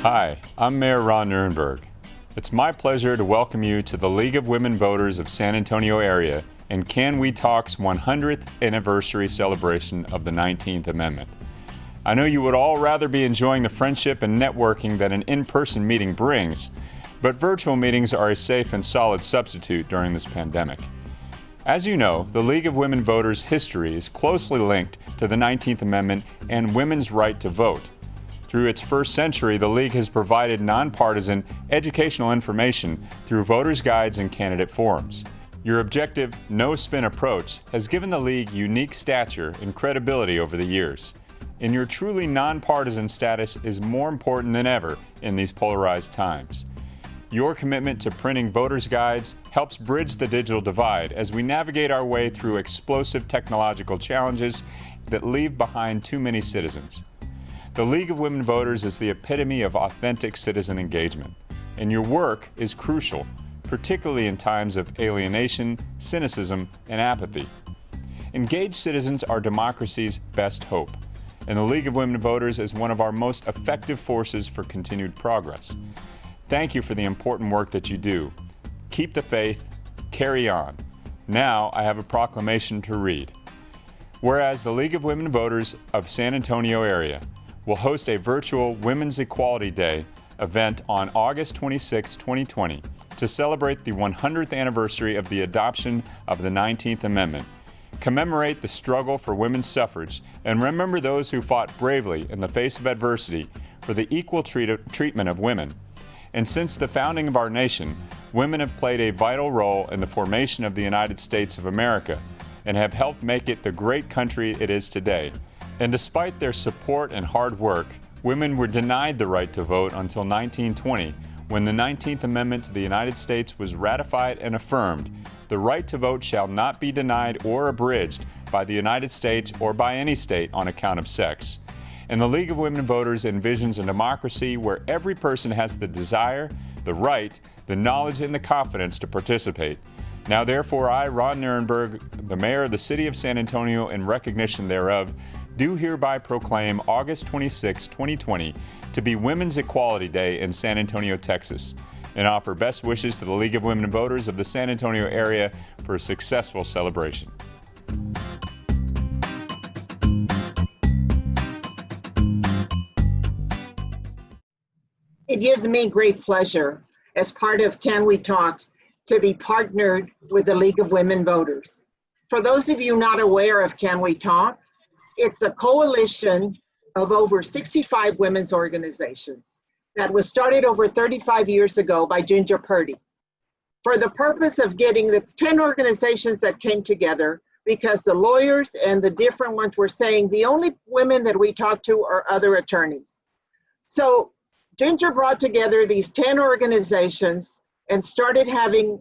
Hi, I'm Mayor Ron Nirenberg. It's my pleasure to welcome you to the League of Women Voters of San Antonio area and Can We Talk's 100th anniversary celebration of the 19th Amendment. I know you would all rather be enjoying the friendship and networking that an in-person meeting brings, but virtual meetings are a safe and solid substitute during this pandemic. As you know, the League of Women Voters' history is closely linked to the 19th Amendment and women's right to vote. Through its first century, the League has provided nonpartisan educational information through voters' guides and candidate forums. Your objective, no-spin approach has given the League unique stature and credibility over the years. And your truly nonpartisan status is more important than ever in these polarized times. Your commitment to printing voters' guides helps bridge the digital divide as we navigate our way through explosive technological challenges that leave behind too many citizens. The League of Women Voters is the epitome of authentic citizen engagement, and your work is crucial, particularly in times of alienation, cynicism, and apathy. Engaged citizens are democracy's best hope, and the League of Women Voters is one of our most effective forces for continued progress. Thank you for the important work that you do. Keep the faith, carry on. Now I have a proclamation to read. Whereas the League of Women Voters of San Antonio area will host a virtual Women's Equality Day event on August 26, 2020 to celebrate the 100th anniversary of the adoption of the 19th Amendment, commemorate the struggle for women's suffrage, and remember those who fought bravely in the face of adversity for the equal treatment of women. And since the founding of our nation, women have played a vital role in the formation of the United States of America and have helped make it the great country it is today. And despite their support and hard work, women were denied the right to vote until 1920, when the 19th Amendment to the United States was ratified and affirmed. The right to vote shall not be denied or abridged by the United States or by any state on account of sex. And the League of Women Voters envisions a democracy where every person has the desire, the right, the knowledge, and the confidence to participate. Now therefore I, Ron Nirenberg, the Mayor of the City of San Antonio, in recognition thereof, do hereby proclaim August 26, 2020 to be Women's Equality Day in San Antonio, Texas, and offer best wishes to the League of Women Voters of the San Antonio area for a successful celebration. It gives me great pleasure as part of Can We Talk to be partnered with the League of Women Voters. For those of you not aware of Can We Talk, it's a coalition of over 65 women's organizations that was started over 35 years ago by Ginger Purdy for the purpose of getting the 10 organizations that came together, because the lawyers and the different ones were saying the only women that we talk to are other attorneys. So Ginger brought together these 10 organizations and started having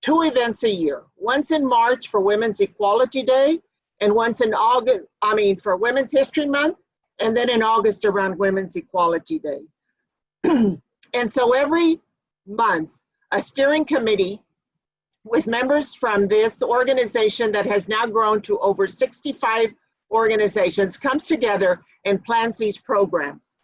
2 events a year. Once in March for Women's Equality Day, and once in August, for Women's History Month, and then in August around Women's Equality Day. And so every month, a steering committee with members from this organization that has now grown to over 65 organizations comes together and plans these programs.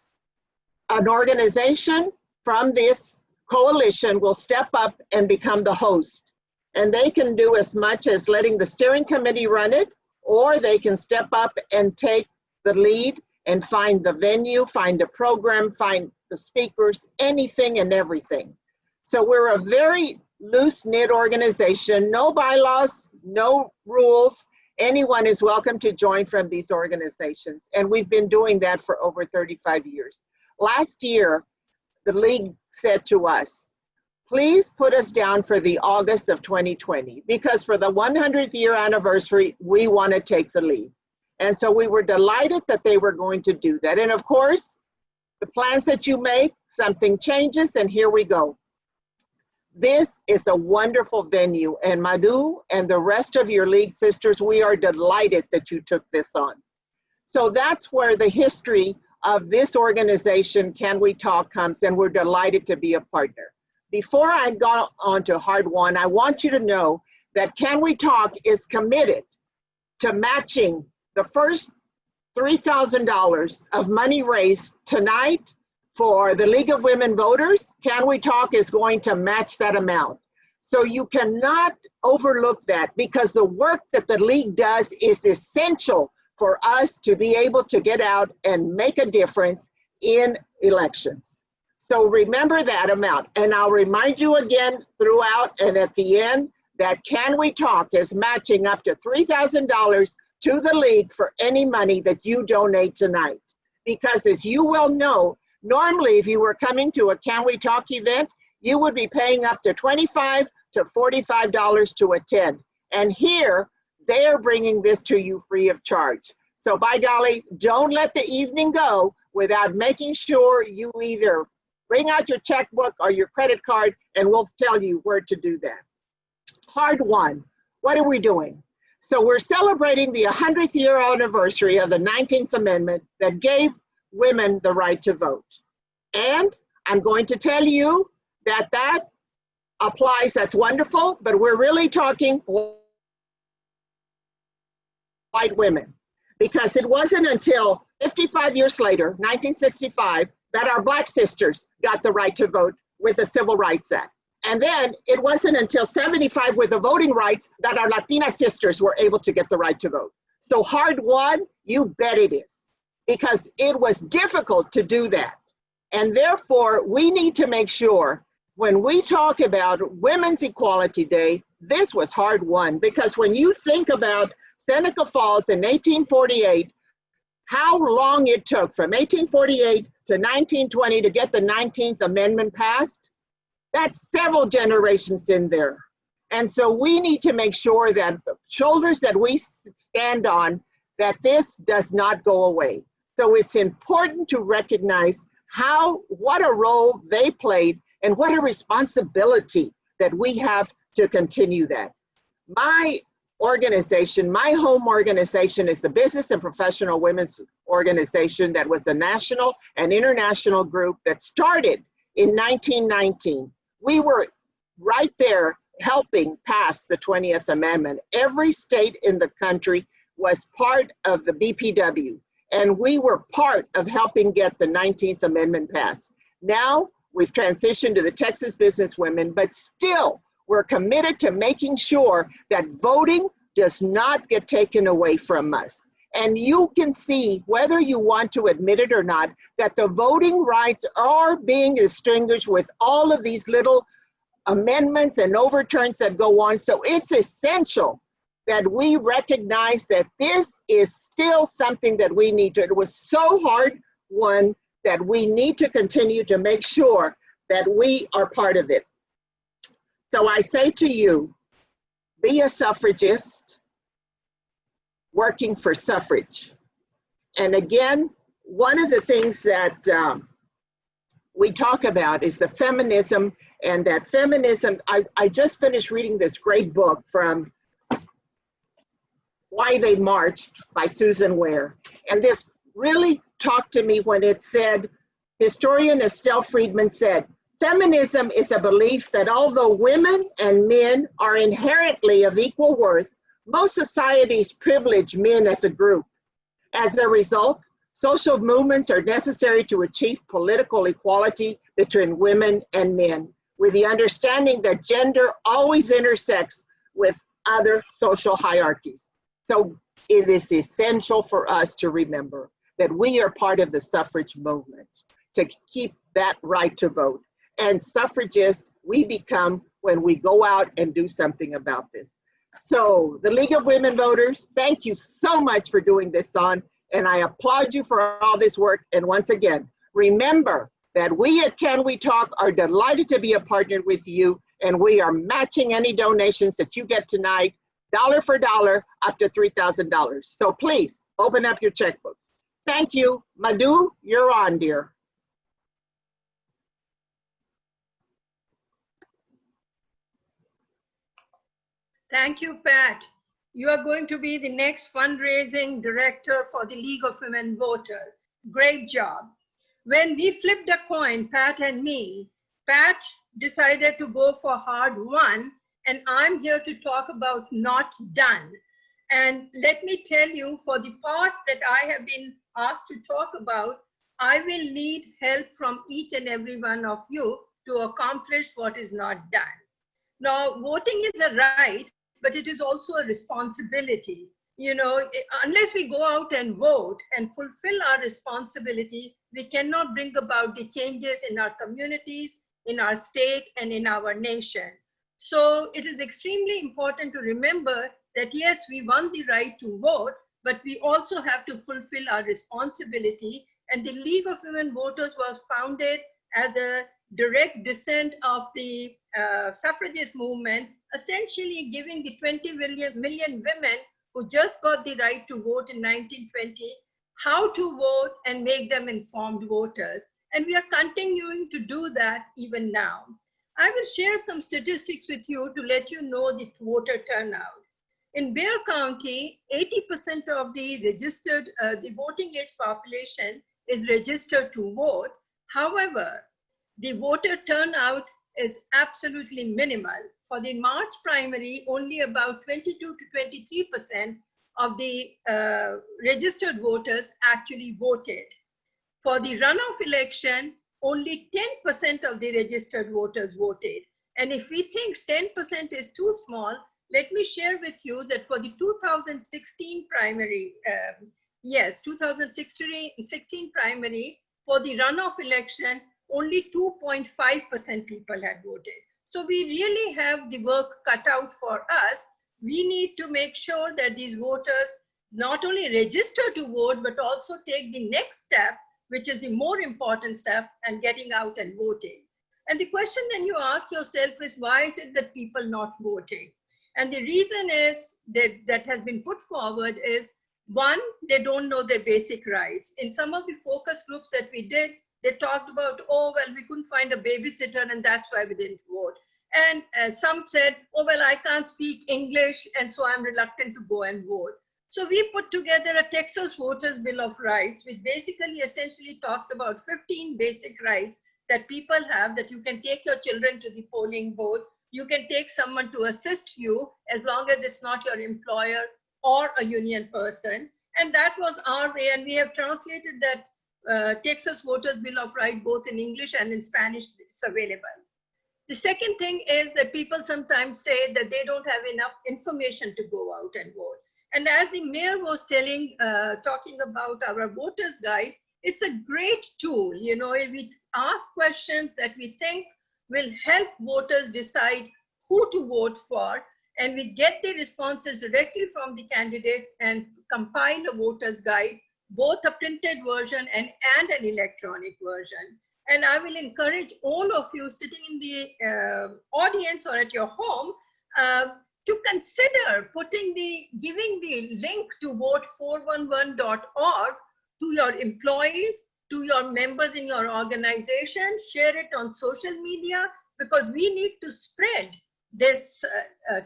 An organization from this coalition will step up and become the host. And they can do as much as letting the steering committee run it, or they can step up and take the lead and find the venue, find the program, find the speakers, anything and everything. So we're a very loose-knit organization, no bylaws, no rules. Anyone is welcome to join from these organizations. And we've been doing that for over 35 years. Last year, the League said to us, please put us down for the August of 2020, because for the 100th year anniversary, we want to take the lead. And so we were delighted that they were going to do that. And of course, the plans that you make, something changes, and here we go. This is a wonderful venue, and Madhu and the rest of your League sisters, we are delighted that you took this on. So that's where the history of this organization, Can We Talk, comes, and we're delighted to be a partner. Before I go on to Hard One, I want you to know that Can We Talk is committed to matching the first $3,000 of money raised tonight, for the League of Women Voters, Can We Talk is going to match that amount. So you cannot overlook that, because the work that the League does is essential for us to be able to get out and make a difference in elections. So remember that amount. And I'll remind you again throughout and at the end that Can We Talk is matching up to $3,000 to the League for any money that you donate tonight. Because as you well know, normally if you were coming to a Can We Talk event, you would be paying up to $25 to $45 to attend. And here, they're bringing this to you free of charge. So by golly, don't let the evening go without making sure you either bring out your checkbook or your credit card, and we'll tell you where to do that. Hard one, what are we doing? So we're celebrating the 100th year anniversary of the 19th Amendment that gave women the right to vote. And I'm going to tell you that that applies, that's wonderful, but we're really talking white women, because it wasn't until 55 years later, 1965, that our Black sisters got the right to vote with the Civil Rights Act. And then it wasn't until 75 with the voting rights that our Latina sisters were able to get the right to vote. So hard won, you bet it is, because it was difficult to do that. And therefore, we need to make sure when we talk about Women's Equality Day, this was hard won, because when you think about Seneca Falls in 1848, how long it took from 1848 to 1920 to get the 19th Amendment passed, that's several generations in there. And so we need to make sure that the shoulders that we stand on, that this does not go away. So it's important to recognize what a role they played and what a responsibility that we have to continue that. My organization, my home organization, is the Business and Professional Women's Organization that was a national and international group that started in 1919. We were right there helping pass the 20th Amendment. Every state in the country was part of the BPW, and we were part of helping get the 19th Amendment passed. Now we've transitioned to the Texas Business Women, but still we're committed to making sure that voting does not get taken away from us. And you can see, whether you want to admit it or not, that the voting rights are being extinguished with all of these little amendments and overturns that go on. So it's essential that we recognize that this is still something that we need to, it was so hard won that we need to continue to make sure that we are part of it. So I say to you, be a suffragist working for suffrage. And again, one of the things that we talk about is the feminism, and that feminism, I just finished reading this great book from Why They Marched by Susan Ware. And this really talked to me when it said, historian Estelle Friedman said, feminism is a belief that although women and men are inherently of equal worth, most societies privilege men as a group. As a result, social movements are necessary to achieve political equality between women and men, with the understanding that gender always intersects with other social hierarchies. So it is essential for us to remember that we are part of the suffrage movement to keep that right to vote. And suffragists, we become when we go out and do something about this. So the League of Women Voters, thank you so much for doing this, and I applaud you for all this work. And once again, remember that we at Can We Talk are delighted to be a partner with you, and we are matching any donations that you get tonight, dollar for dollar, up to $3,000. So please open up your checkbooks. Thank you. Madhu, you're on, dear. Thank you, Pat. You are going to be the next fundraising director for the League of Women Voters. Great job. When we flipped a coin, Pat and me, Pat decided to go for hard won, and I'm here to talk about not done. And let me tell you, for the parts that I have been asked to talk about, I will need help from each and every one of you to accomplish what is not done. Now, voting is a right, but it is also a responsibility. You know, unless we go out and vote and fulfill our responsibility, we cannot bring about the changes in our communities, in our state, and in our nation. So it is extremely important to remember that yes, we want the right to vote, but we also have to fulfill our responsibility. And the League of Women Voters was founded as a direct descent of the suffragist movement, essentially giving the 20 million women who just got the right to vote in 1920 how to vote and make them informed voters. And we are continuing to do that even now. I will share some statistics with you to let you know the voter turnout. In Bexar County, 80% of the registered, the voting age population is registered to vote. However, the voter turnout is absolutely minimal. For the March primary, only about 22 to 23% of the registered voters actually voted. For the runoff election, only 10% of the registered voters voted. And if we think 10% is too small, let me share with you that for the 2016 primary, 2016 primary, for the runoff election, only 2.5% people had voted. So we really have the work cut out for us. We need to make sure that these voters not only register to vote, but also take the next step, which is the more important step, and getting out and voting. And the question then you ask yourself is, why is it that people not voting? And the reason is that has been put forward is, one, they don't know their basic rights. In some of the focus groups that we did, they talked about, oh, well, we couldn't find a babysitter and that's why we didn't vote. And some said, oh, well, I can't speak English and so I'm reluctant to go and vote. So we put together a Texas Voters Bill of Rights, which basically essentially talks about 15 basic rights that people have, that you can take your children to the polling booth, you can take someone to assist you as long as it's not your employer or a union person. And that was our way, and we have translated that Texas Voters Bill of Rights both in English and in Spanish. It's available. The second thing is that people sometimes say that they don't have enough information to go out and vote. And as the mayor was talking about our voters guide, it's a great tool. You know, we ask questions that we think will help voters decide who to vote for, and we get the responses directly from the candidates and compile a voters guide, both a printed version and an electronic version. And I will encourage all of you sitting in the audience or at your home to consider giving the link to vote411.org to your employees, to your members in your organization, share it on social media, because we need to spread these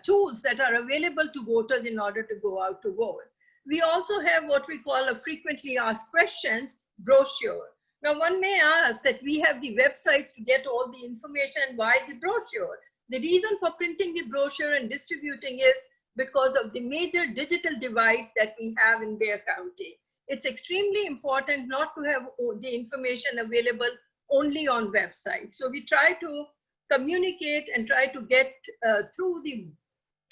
tools that are available to voters in order to go out to vote. We also have what we call a frequently asked questions brochure. Now, one may ask that we have the websites to get all the information. Why the brochure? The reason for printing the brochure and distributing is because of the major digital divide that we have in Bexar County. It's extremely important not to have the information available only on websites. So we try to communicate and try to get through the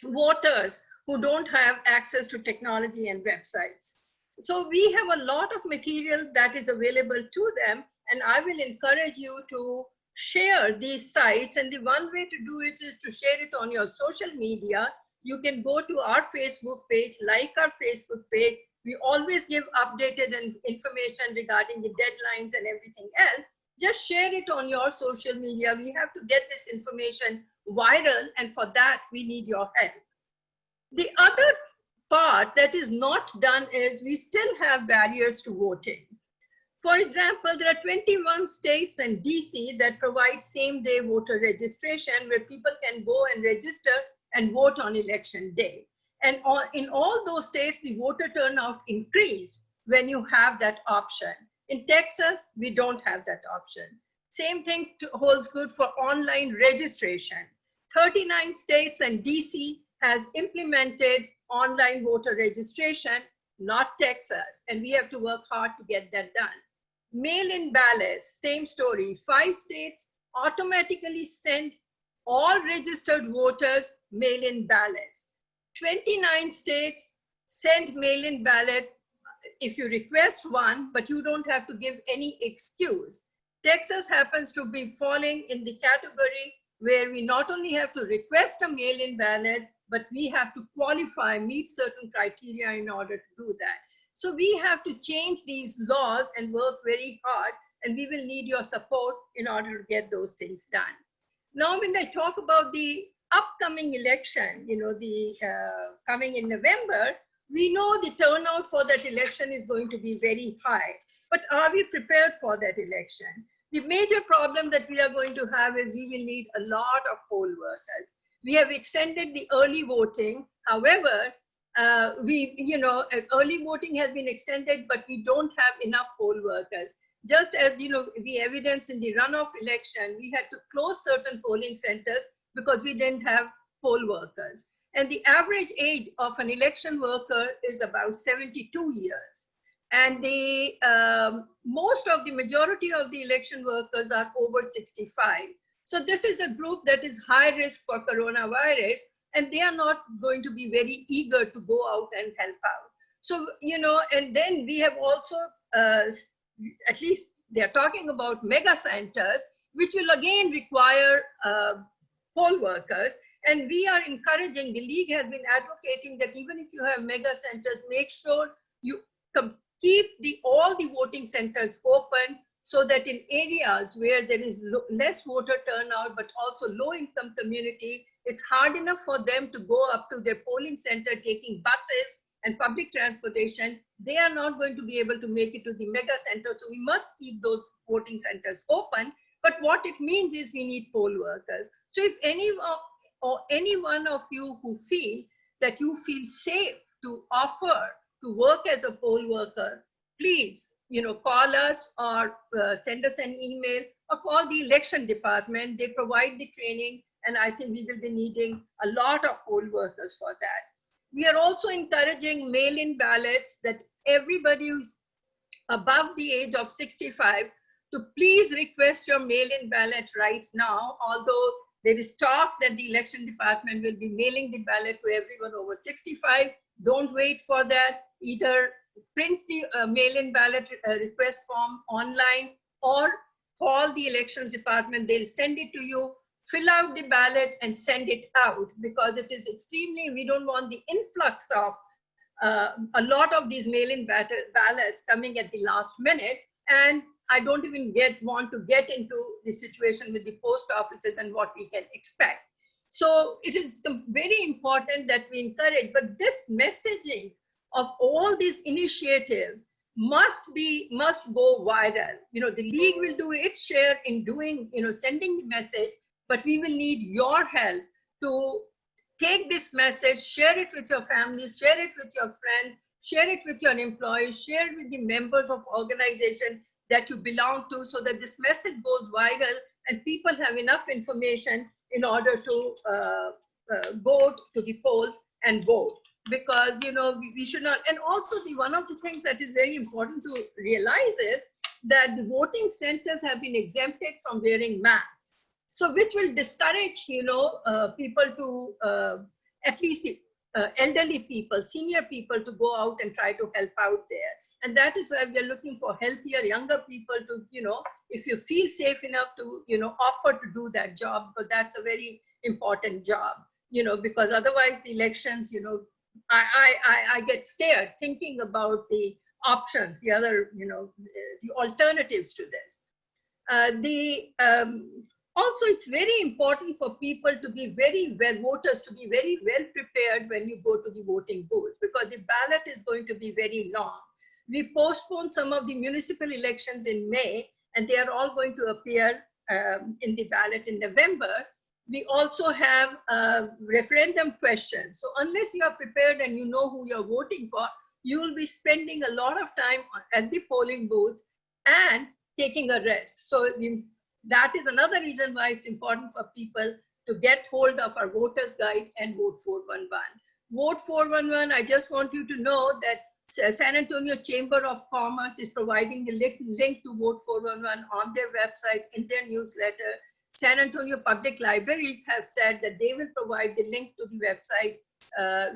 voters who don't have access to technology and websites. So we have a lot of material that is available to them, and I will encourage you to share these sites. And the one way to do it is to share it on your social media. You can go to our Facebook page, like our Facebook page. We always give updated information regarding the deadlines and everything else. Just share it on your social media. We have to get this information viral, and for that, we need your help. The other part that is not done is we still have barriers to voting. For example, there are 21 states and DC that provide same-day voter registration where people can go and register and vote on election day. And in all those states, the voter turnout increased when you have that option. In Texas, we don't have that option. Same thing holds good for online registration. 39 states and DC has implemented online voter registration, not Texas, and we have to work hard to get that done. Mail-in ballots, same story. 5 states automatically send all registered voters mail-in ballots. 29 states send mail-in ballot if you request one, but you don't have to give any excuse. Texas happens to be falling in the category where we not only have to request a mail-in ballot, but we have to qualify, meet certain criteria in order to do that. So we have to change these laws and work very hard, and we will need your support in order to get those things done. Now, when I talk about the upcoming election, coming in November, we know the turnout for that election is going to be very high. But are we prepared for that election? The major problem that we are going to have is we will need a lot of poll workers. We have extended the early voting. However, early voting has been extended, but we don't have enough poll workers. Just as, we evidenced in the runoff election, we had to close certain polling centers because we didn't have poll workers. And the average age of an election worker is about 72 years. And the majority of the election workers are over 65. So this is a group that is high risk for coronavirus, and they are not going to be very eager to go out and help out. So, and then we have also, at least they're talking about mega centers, which will again require poll workers. And we are encouraging, the league has been advocating that even if you have mega centers, make sure you keep all the voting centers open, so that in areas where there is less voter turnout, but also low income community, it's hard enough for them to go up to their polling center taking buses and public transportation. They are not going to be able to make it to the mega center. So we must keep those voting centers open. But what it means is we need poll workers. So if any one of you who feel that you feel safe to offer to work as a poll worker, please, call us or send us an email or call the election department. They provide the training, and I think we will be needing a lot of poll workers for that. We are also encouraging mail-in ballots, that everybody who's above the age of 65 to please request your mail-in ballot right now, although there is talk that the election department will be mailing the ballot to everyone over 65. Don't wait for that. Either print the mail-in ballot request form online or call the elections department. They'll send it to you, fill out the ballot and send it out, because it is we don't want the influx of a lot of these mail-in ballots coming at the last minute. And I don't even want to get into the situation with the post offices and what we can expect. So it is very important that we encourage, but this messaging of all these initiatives must go viral. The league will do its share in doing, sending the message, but we will need your help to take this message, share it with your family, share it with your friends, share it with your employees, share it with the members of organization that you belong to, so that this message goes viral and people have enough information in order to go to the polls and vote. Because we should not, and also one of the things that is very important to realize is that the voting centers have been exempted from wearing masks, so which will discourage people to at least the elderly people, senior people, to go out and try to help out there. And that is why we are looking for healthier, younger people to, if you feel safe enough to, offer to do that job, because that's a very important job, because otherwise the elections, I get scared thinking about the options, the other, the alternatives to this. Also, it's very important for people to be voters to be very well prepared when you go to the voting booth, because the ballot is going to be very long. We postponed some of the municipal elections in May, and they are all going to appear in the ballot in November. We also have referendum questions. So unless you are prepared and you know who you're voting for, you will be spending a lot of time at the polling booth and taking a rest. So that is another reason why it's important for people to get hold of our voters guide and vote 411. Vote 411, I just want you to know that San Antonio Chamber of Commerce is providing the link to Vote 411 on their website, in their newsletter. San Antonio Public Libraries have said that they will provide the link to the website.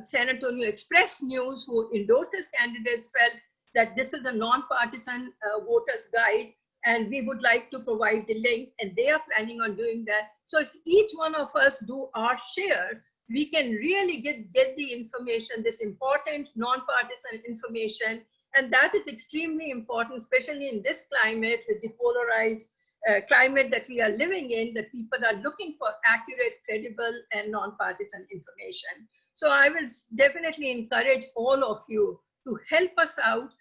San Antonio Express News, who endorses candidates, felt that this is a non-partisan voters guide, and we would like to provide the link, and they are planning on doing that. So if each one of us do our share, we can really get the information, this important non-partisan information, and that is extremely important, especially in this climate with the polarized climate that we are living in, that people are looking for accurate, credible, and non-partisan information. So I will definitely encourage all of you to help us out.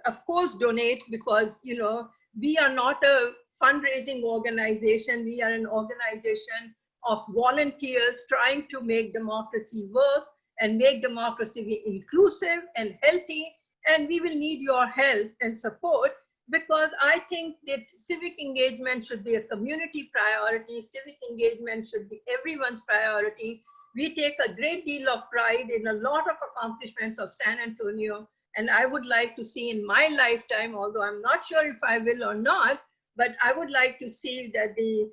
Of course, donate, because we are not a fundraising organization. We are an organization of volunteers trying to make democracy work and make democracy be inclusive and healthy. And we will need your help and support, because I think that civic engagement should be a community priority. Civic engagement should be everyone's priority. We take a great deal of pride in a lot of accomplishments of San Antonio. And I would like to see in my lifetime, although I'm not sure if I will or not, but I would like to see that the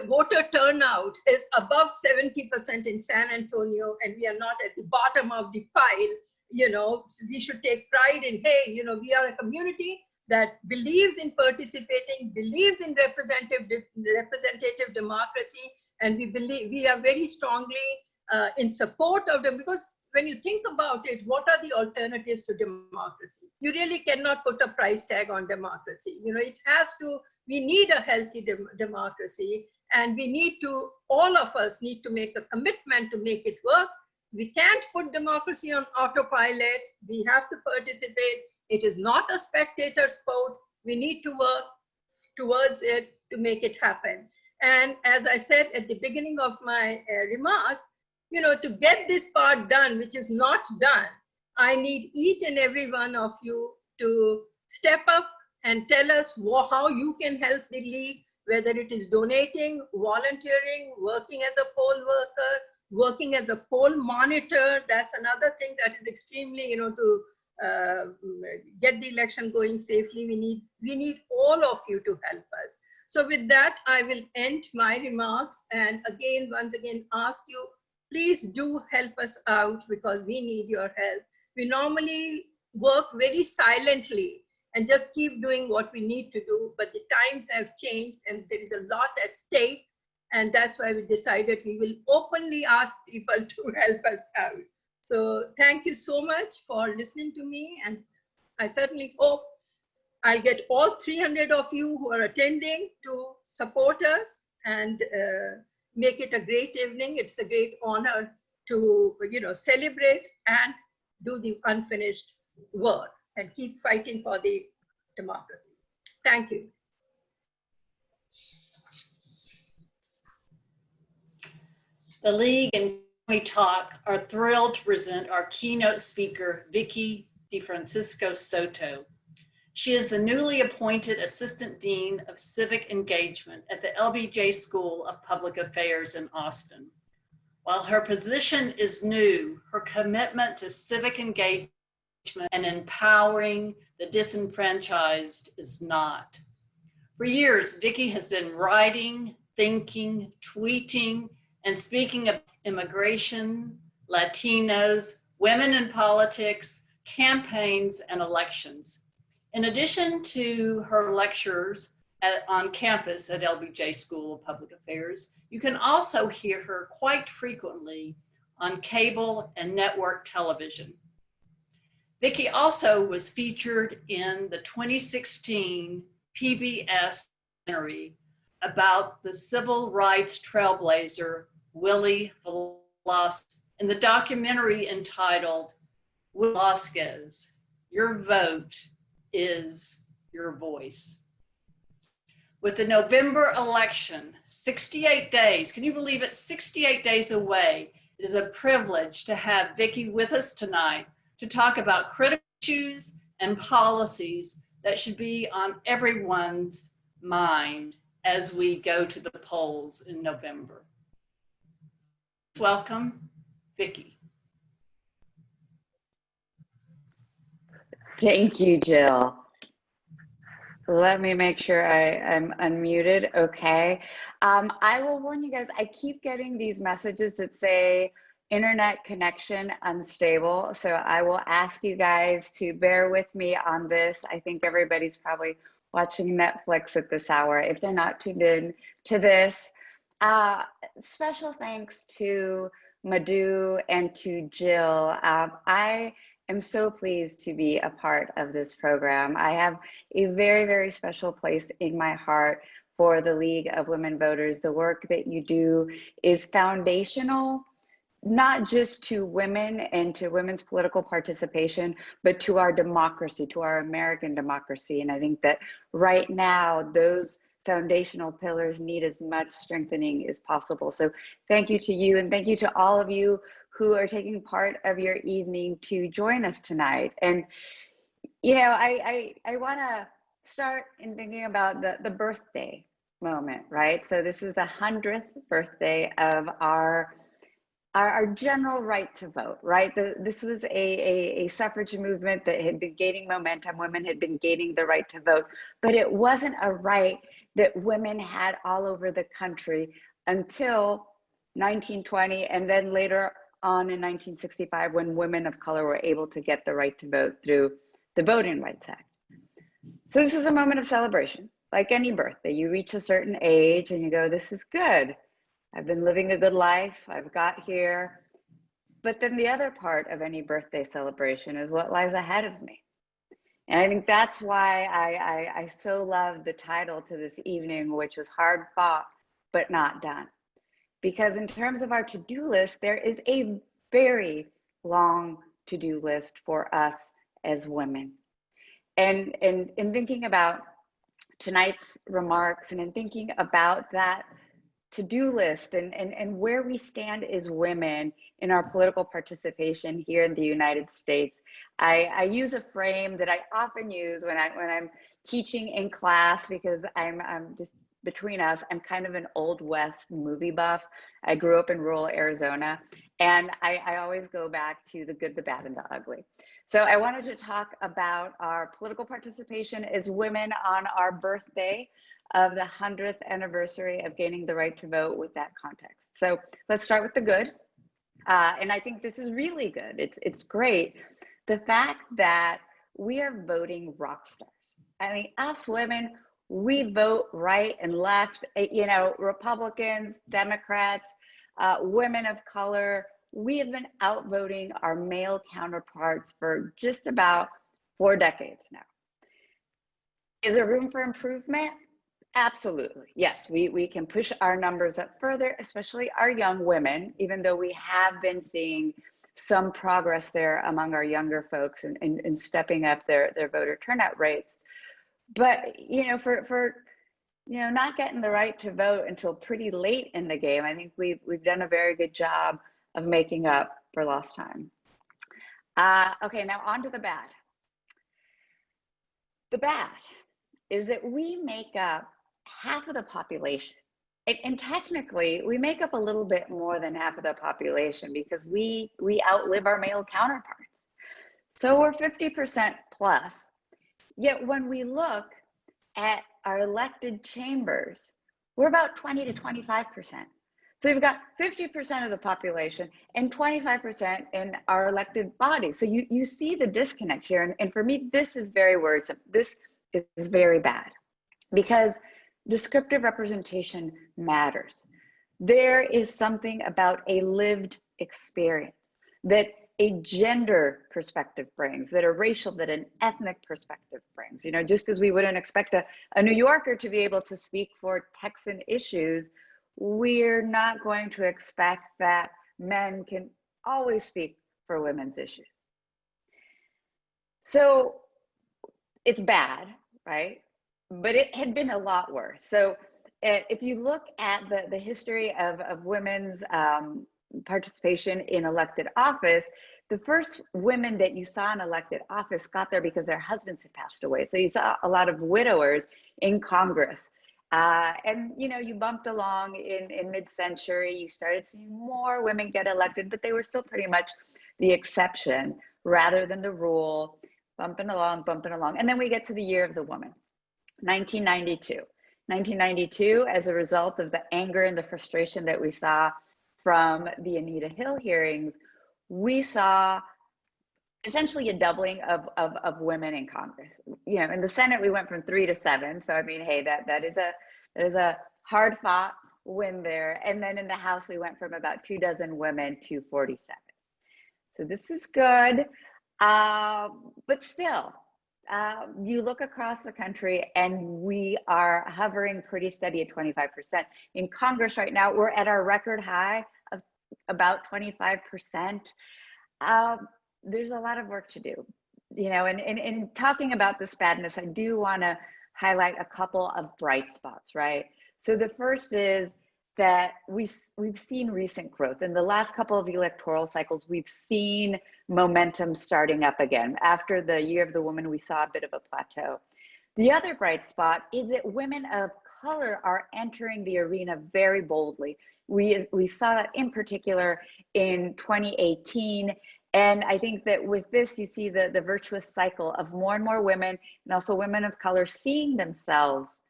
voter turnout is above 70% in San Antonio, and we are not at the bottom of the pile. We should take pride in, hey, we are a community that believes in participating, believes in representative democracy, and we are very strongly in support of them, because when you think about it, what are the alternatives to democracy? You really cannot put a price tag on democracy. We need a healthy democracy, and all of us need to make a commitment to make it work. We can't put democracy on autopilot. We have to participate. It is not a spectator sport. We need to work towards it to make it happen. And as I said at the beginning of my remarks, to get this part done, which is not done, I need each and every one of you to step up and tell us how you can help the league, whether it is donating, volunteering, working as a poll worker, working as a poll monitor. That's another thing that is extremely, to get the election going safely. We need all of you to help us. So with that, I will end my remarks, and once again ask you, please do help us out, because we need your help. We normally work very silently and just keep doing what we need to do, but the times have changed and there is a lot at stake, and that's why we decided we will openly ask people to help us out. So thank you so much for listening to me, and I certainly hope I'll get all 300 of you who are attending to support us and make it a great evening. It's a great honor to celebrate and do the unfinished work and keep fighting for the democracy. Thank you. The League and We Talk are thrilled to present our keynote speaker, Vicki DeFrancesco Soto. She is the newly appointed Assistant Dean of Civic Engagement at the LBJ School of Public Affairs in Austin. While her position is new, her commitment to civic engagement and empowering the disenfranchised is not. For years, Vicki has been writing, thinking, tweeting, and speaking of immigration, Latinos, women in politics, campaigns, and elections. In addition to her lectures on campus at LBJ School of Public Affairs, you can also hear her quite frequently on cable and network television. Vicki also was featured in the 2016 PBS documentary about the civil rights trailblazer Willie Velasquez. In the documentary entitled Velasquez, Your Vote is Your Voice. With the November election 68 days, can you believe it, 68 days away, it is a privilege to have Vicki with us tonight to talk about critical issues and policies that should be on everyone's mind as we go to the polls in November. Welcome, Vicki. Thank you, Jill. Let me make sure I'm unmuted. Okay. I will warn you guys, I keep getting these messages that say internet connection unstable. So I will ask you guys to bear with me on this. I think everybody's probably watching Netflix at this hour if they're not tuned in to this. Special thanks to Madhu and to Jill. I am so pleased to be a part of this program. I have a very, very special place in my heart for the League of Women Voters. The work that you do is foundational, not just to women and to women's political participation, but to our democracy, to our American democracy. And I think that right now, those foundational pillars need as much strengthening as possible. So thank you to you, and thank you to all of you who are taking part of your evening to join us tonight. And, you know, I want to start in thinking about the birthday moment, right? So this is the 100th birthday of our general right to vote, right? This was a suffrage movement that had been gaining momentum. Women had been gaining the right to vote, but it wasn't a right that women had all over the country until 1920, and then later on in 1965, when women of color were able to get the right to vote through the Voting Rights Act. So this is a moment of celebration. Like any birthday, you reach a certain age and you go, this is good. I've been living a good life, I've got here. But then the other part of any birthday celebration is what lies ahead of me. And I think that's why I so love the title to this evening, which was Hard Fought, but Not Done. Because in terms of our to-do list, there is a very long to-do list for us as women. And in thinking about tonight's remarks and in thinking about that to-do list and where we stand as women in our political participation here in the United States, I use a frame that I often use when I'm teaching in class, because I'm just, between us, I'm kind of an Old West movie buff. I grew up in rural Arizona, and I always go back to the good, the bad, and the ugly. So I wanted to talk about our political participation as women on our birthday of the 100th anniversary of gaining the right to vote with that context. So let's start with the good. And I think this is really good. It's great. The fact that we are voting rock stars. I mean, us women, we vote right and left, you know, Republicans, Democrats, women of color. We have been outvoting our male counterparts for just about 4 decades now. Is there room for improvement? Absolutely. Yes, we can push our numbers up further, especially our young women, even though we have been seeing some progress there among our younger folks and stepping up their voter turnout rates. But, you know, for you know, not getting the right to vote until pretty late in the game, I think we've done a very good job of making up for lost time. Okay, now on to the bad. The bad is that we make up half of the population. And technically, we make up a little bit more than half of the population because we outlive our male counterparts. So we're 50% plus. Yet when we look at our elected chambers, we're about 20 to 25%. So we've got 50% of the population and 25% in our elected bodies. So you see the disconnect here. And for me, this is very worrisome. This is very bad because descriptive representation matters. There is something about a lived experience that a gender perspective brings, that a racial, that an ethnic perspective brings. You know, just as we wouldn't expect a New Yorker to be able to speak for Texan issues, we're not going to expect that men can always speak for women's issues. So it's bad, right? But it had been a lot worse. So if you look at the history of women's participation in elected office, the first women that you saw in elected office got there because their husbands had passed away. So you saw a lot of widowers in Congress. And you know, you bumped along in mid-century, you started seeing more women get elected, but they were still pretty much the exception rather than the rule. bumping along, bumping along. And then we get to the year of the woman, 1992. 1992, as a result of the anger and the frustration that we saw from the Anita Hill hearings, we saw essentially a doubling of women in Congress. You know, in the Senate, we went from 3 to 7. So I mean, hey, that is a hard fought win there. And then in the House, we went from about 24 women to 47. So this is good, but still, you look across the country and we are hovering pretty steady at 25%. In Congress right now, we're at our record high of about 25%. There's a lot of work to do, you know, and talking about this badness, I do want to highlight a couple of bright spots, right? So the first is that we've seen recent growth. In the last couple of electoral cycles, we've seen momentum starting up again. After the year of the woman, we saw a bit of a plateau. The other bright spot is that women of color are entering the arena very boldly. We saw that in particular in 2018. And I think that with this, you see the virtuous cycle of more and more women, and also women of color, seeing themselves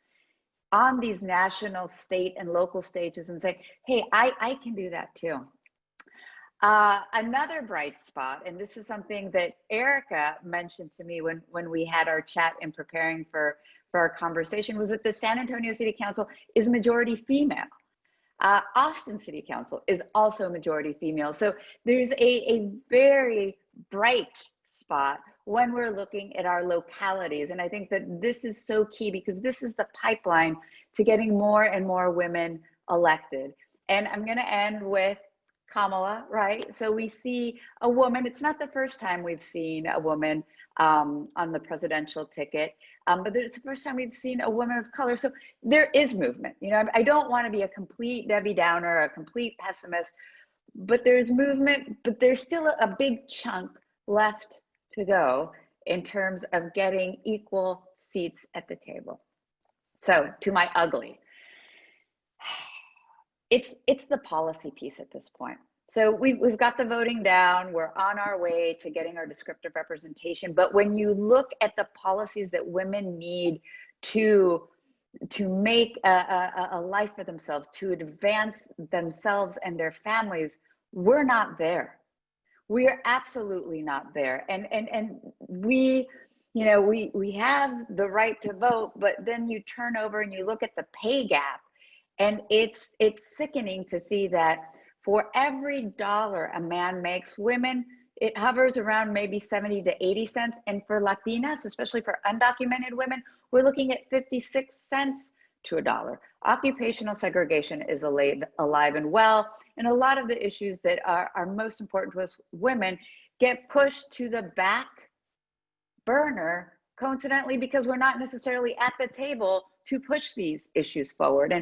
on these national, state, and local stages and say, hey, I can do that too. Another bright spot, and this is something that Erika mentioned to me when we had our chat in preparing for our conversation, was that the San Antonio City Council is majority female. Austin City Council is also majority female. So there's a very bright spot when we're looking at our localities. And I think that this is so key because this is the pipeline to getting more and more women elected. And I'm going to end with Kamala, right? So we see a woman, it's not the first time we've seen a woman on the presidential ticket, but it's the first time we've seen a woman of color. So there is movement. You know, I don't want to be a complete Debbie Downer, a complete pessimist, but there's movement, but there's still a big chunk left to go in terms of getting equal seats at the table. So to my ugly, it's the policy piece at this point. So we've got the voting down, we're on our way to getting our descriptive representation, but when you look at the policies that women need to make a life for themselves, to advance themselves and their families, we're not there. We are absolutely not there. And we, you know, we have the right to vote, but then you turn over and you look at the pay gap, and it's sickening to see that for every dollar a man makes, women, it hovers around maybe 70 to 80 cents. And for Latinas, especially for undocumented women, we're looking at 56 cents to a dollar. Occupational segregation is alive and well. And a lot of the issues that are most important to us women get pushed to the back burner, coincidentally, because we're not necessarily at the table to push these issues forward.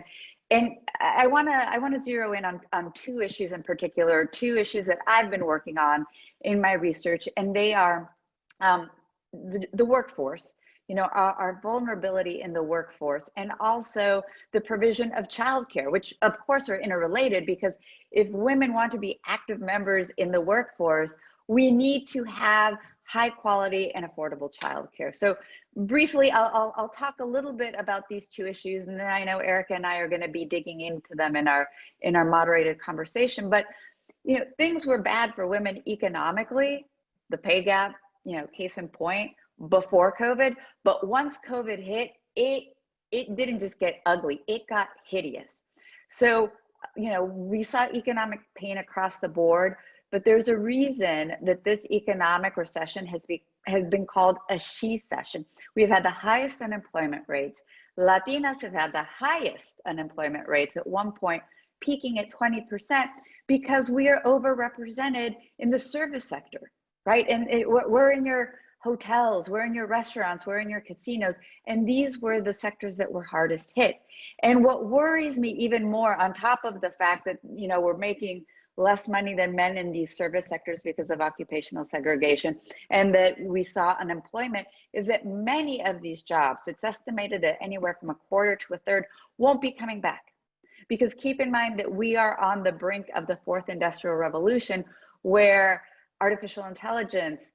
And I want to zero in on two issues in particular, two issues that I've been working on in my research, and they are the workforce, you know, our vulnerability in the workforce, and also the provision of childcare, which of course are interrelated, because if women want to be active members in the workforce, we need to have high quality and affordable childcare. So briefly, I'll talk a little bit about these two issues, and then I know Erika and I are going to be digging into them in our moderated conversation. But you know, things were bad for women economically, the pay gap, you know, case in point, before COVID. But once COVID hit, it didn't just get ugly, it got hideous. So, you know, we saw economic pain across the board, but there's a reason that this economic recession has been called a she-cession. We've had the highest unemployment rates. Latinas have had the highest unemployment rates, at one point peaking at 20%, because we are overrepresented in the service sector, right? And we're in your hotels, we're in your restaurants, we're in your casinos, and these were the sectors that were hardest hit. And what worries me even more, on top of the fact that, you know, we're making less money than men in these service sectors because of occupational segregation, and that we saw unemployment, is that many of these jobs, it's estimated that anywhere from a quarter to a third, won't be coming back. Because keep in mind that we are on the brink of the fourth industrial revolution, where artificial intelligence,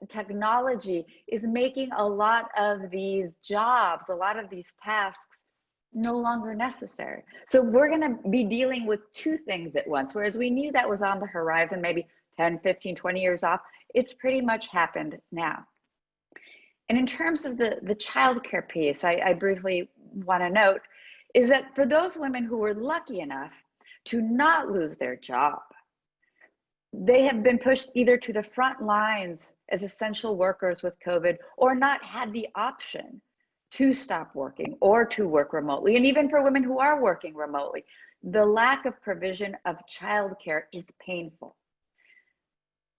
technology is making a lot of these jobs, a lot of these tasks no longer necessary. So we're going to be dealing with two things at once, whereas we knew that was on the horizon, maybe 10, 15, 20 years off. It's pretty much happened now. And in terms of the childcare piece, I briefly want to note is that for those women who were lucky enough to not lose their job, they have been pushed either to the front lines as essential workers with COVID or not had the option to stop working or to work remotely. And even for women who are working remotely, the lack of provision of childcare is painful.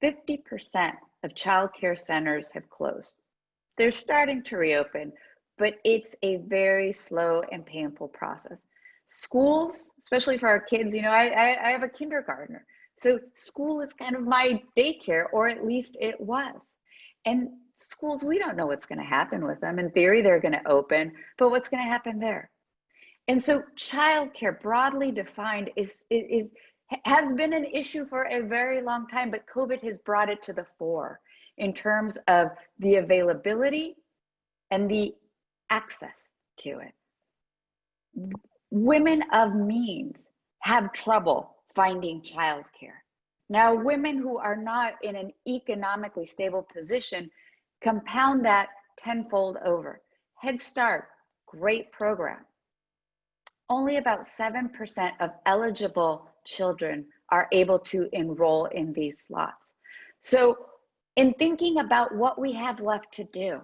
50% of childcare centers have closed. They're starting to reopen, but it's a very slow and painful process. Schools, especially for our kids, you know, I have a kindergartner. So school is kind of my daycare, or at least it was. And schools, we don't know what's going to happen with them. In theory, they're going to open, but what's going to happen there? And so childcare, broadly defined, has been an issue for a very long time, but COVID has brought it to the fore in terms of the availability and the access to it. Women of means have trouble finding childcare. Now, women who are not in an economically stable position compound that tenfold over. Head Start, great program. Only about 7% of eligible children are able to enroll in these slots. So in thinking about what we have left to do,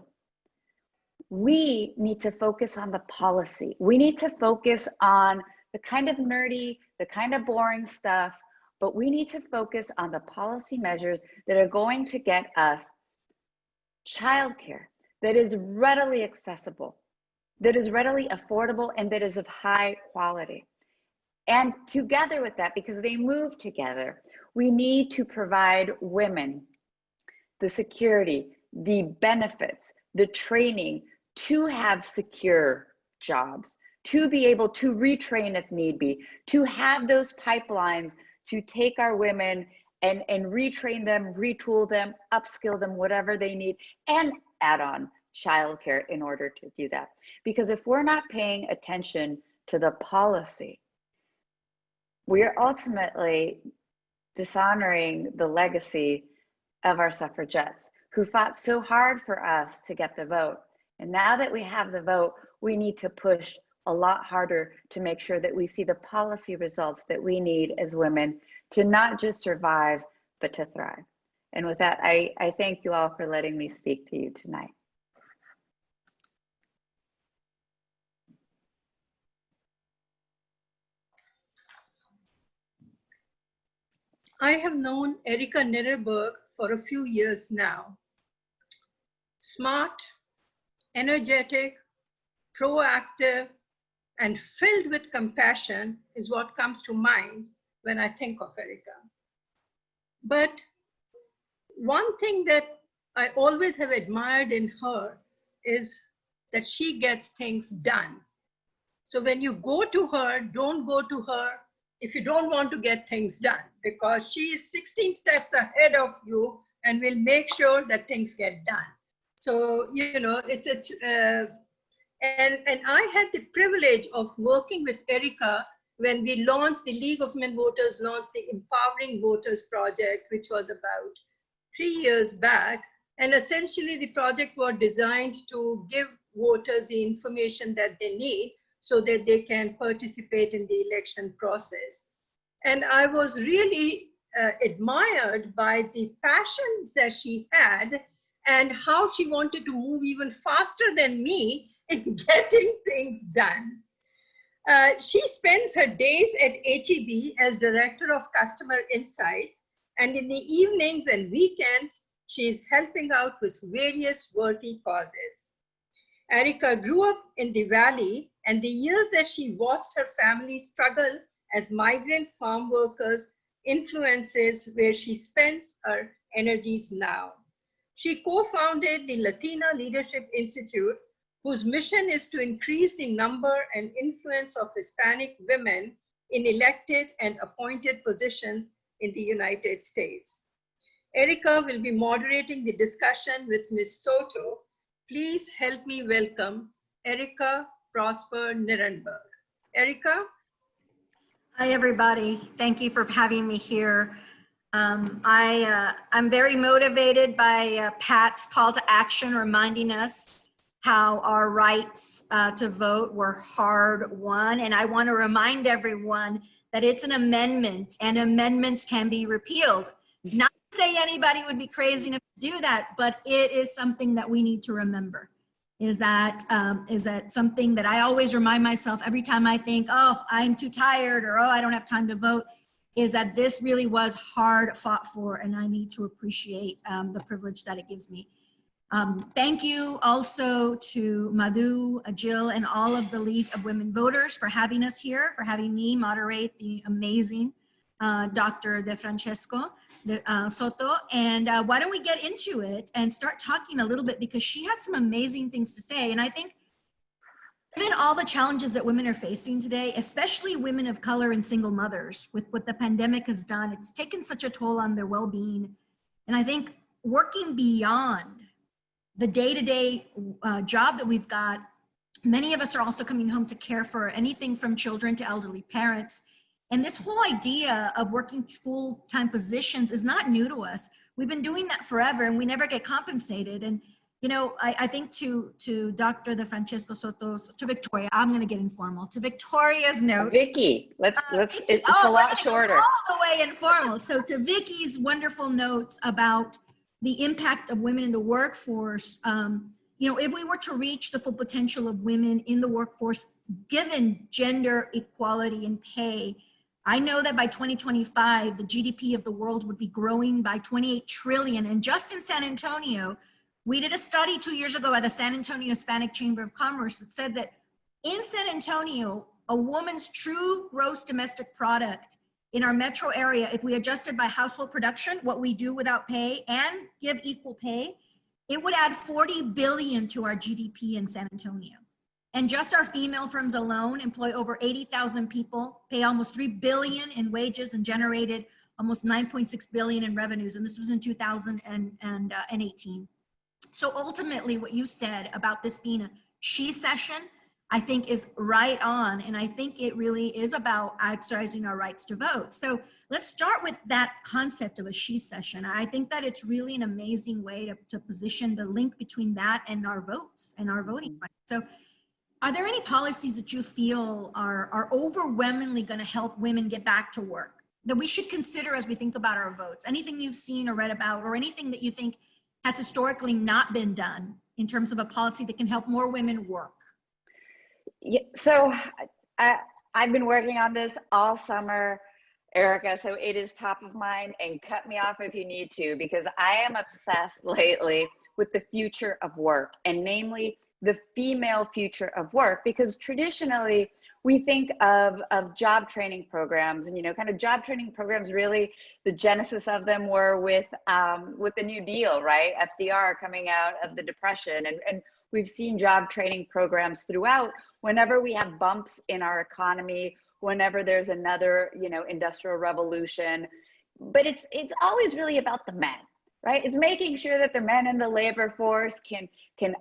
we need to focus on the policy. We need to focus on the kind of nerdy, the kind of boring stuff, but we need to focus on the policy measures that are going to get us childcare that is readily accessible, that is readily affordable, and that is of high quality. And together with that, because they move together, we need to provide women the security, the benefits, the training to have secure jobs, to be able to retrain if need be, to have those pipelines to take our women and retrain them, retool them, upskill them, whatever they need, and add on childcare in order to do that. Because if we're not paying attention to the policy, we are ultimately dishonoring the legacy of our suffragettes who fought so hard for us to get the vote. And now that we have the vote, we need to push a lot harder to make sure that we see the policy results that we need as women to not just survive, but to thrive. And with that, I thank you all for letting me speak to you tonight. I have known Erika Nirenberg for a few years now. Smart, energetic, proactive, and filled with compassion is what comes to mind when I think of Erika. But one thing that I always have admired in her is that she gets things done. So when you go to her, don't go to her if you don't want to get things done, because she is 16 steps ahead of you and will make sure that things get done. So, you know, and I had the privilege of working with Erika when we launched, the League of Women Voters launched the Empowering Voters project, which was about 3 years back. And essentially the project was designed to give voters the information that they need so that they can participate in the election process. And I was really admired by the passion that she had and how she wanted to move even faster than me in getting things done. She spends her days at HEB as Director of Customer Insights, and in the evenings and weekends, she is helping out with various worthy causes. Erika grew up in the Valley, and the years that she watched her family struggle as migrant farm workers influences where she spends her energies now. She co-founded the Latina Leadership Institute, whose mission is to increase the number and influence of Hispanic women in elected and appointed positions in the United States. Erika will be moderating the discussion with Ms. Soto. Please help me welcome Erika Prosper Nirenberg. Erika? Hi, everybody. Thank you for having me here. I'm very motivated by Pat's call to action, reminding us how our rights to vote were hard won. And I want to remind everyone that it's an amendment and amendments can be repealed. Not to say anybody would be crazy enough to do that, but it is something that we need to remember. Is that something that I always remind myself every time I think, oh, I'm too tired, or oh, I don't have time to vote, is that this really was hard fought for, and I need to appreciate the privilege that it gives me. Thank you also to Madhu, Jill, and all of the League of Women Voters for having us here, for having me moderate the amazing Dr. DeFrancesco Soto. And why don't we get into it and start talking a little bit, because she has some amazing things to say. And I think given all the challenges that women are facing today, especially women of color and single mothers, with what the pandemic has done, it's taken such a toll on their well-being. And I think working beyond the day-to-day job that we've got, many of us are also coming home to care for anything from children to elderly parents. And this whole idea of working full-time positions is not new to us. We've been doing that forever and we never get compensated. And, you know, I think to Dr. DeFrancesco Soto, to Victoria, I'm gonna get informal, to Victoria's note. Vicky, let's Vicky, it's a lot shorter. All the way informal. So to Vicky's wonderful notes about the impact of women in the workforce, you know, if we were to reach the full potential of women in the workforce, given gender equality and pay, I know that by 2025, the GDP of the world would be growing by 28 trillion. And just in San Antonio, we did a study 2 years ago at the San Antonio Hispanic Chamber of Commerce that said that in San Antonio, a woman's true gross domestic product in our metro area, if we adjusted by household production, what we do without pay and give equal pay, it would add 40 billion to our GDP in San Antonio. And just our female firms alone employ over 80,000 people, pay almost 3 billion in wages, and generated almost 9.6 billion in revenues. And this was in 2018. So ultimately what you said about this being a she session, I think is right on. And I think it really is about exercising our rights to vote. So let's start with that concept of a she session. I think that it's really an amazing way to position the link between that and our votes and our voting rights. So are there any policies that you feel are overwhelmingly going to help women get back to work that we should consider as we think about our votes? Anything you've seen or read about, or anything that you think has historically not been done in terms of a policy that can help more women work? Yeah, so I've been working on this all summer, Erika, so it is top of mind, and cut me off if you need to, because I am obsessed lately with the future of work, and namely the female future of work, because traditionally we think of job training programs, and, you know, kind of job training programs, really the genesis of them were with the New Deal, right? FDR coming out of the Depression, and we've seen job training programs throughout. Whenever we have bumps in our economy, whenever there's another, you know, industrial revolution, but it's always really about the men, right? It's making sure that the men in the labor force can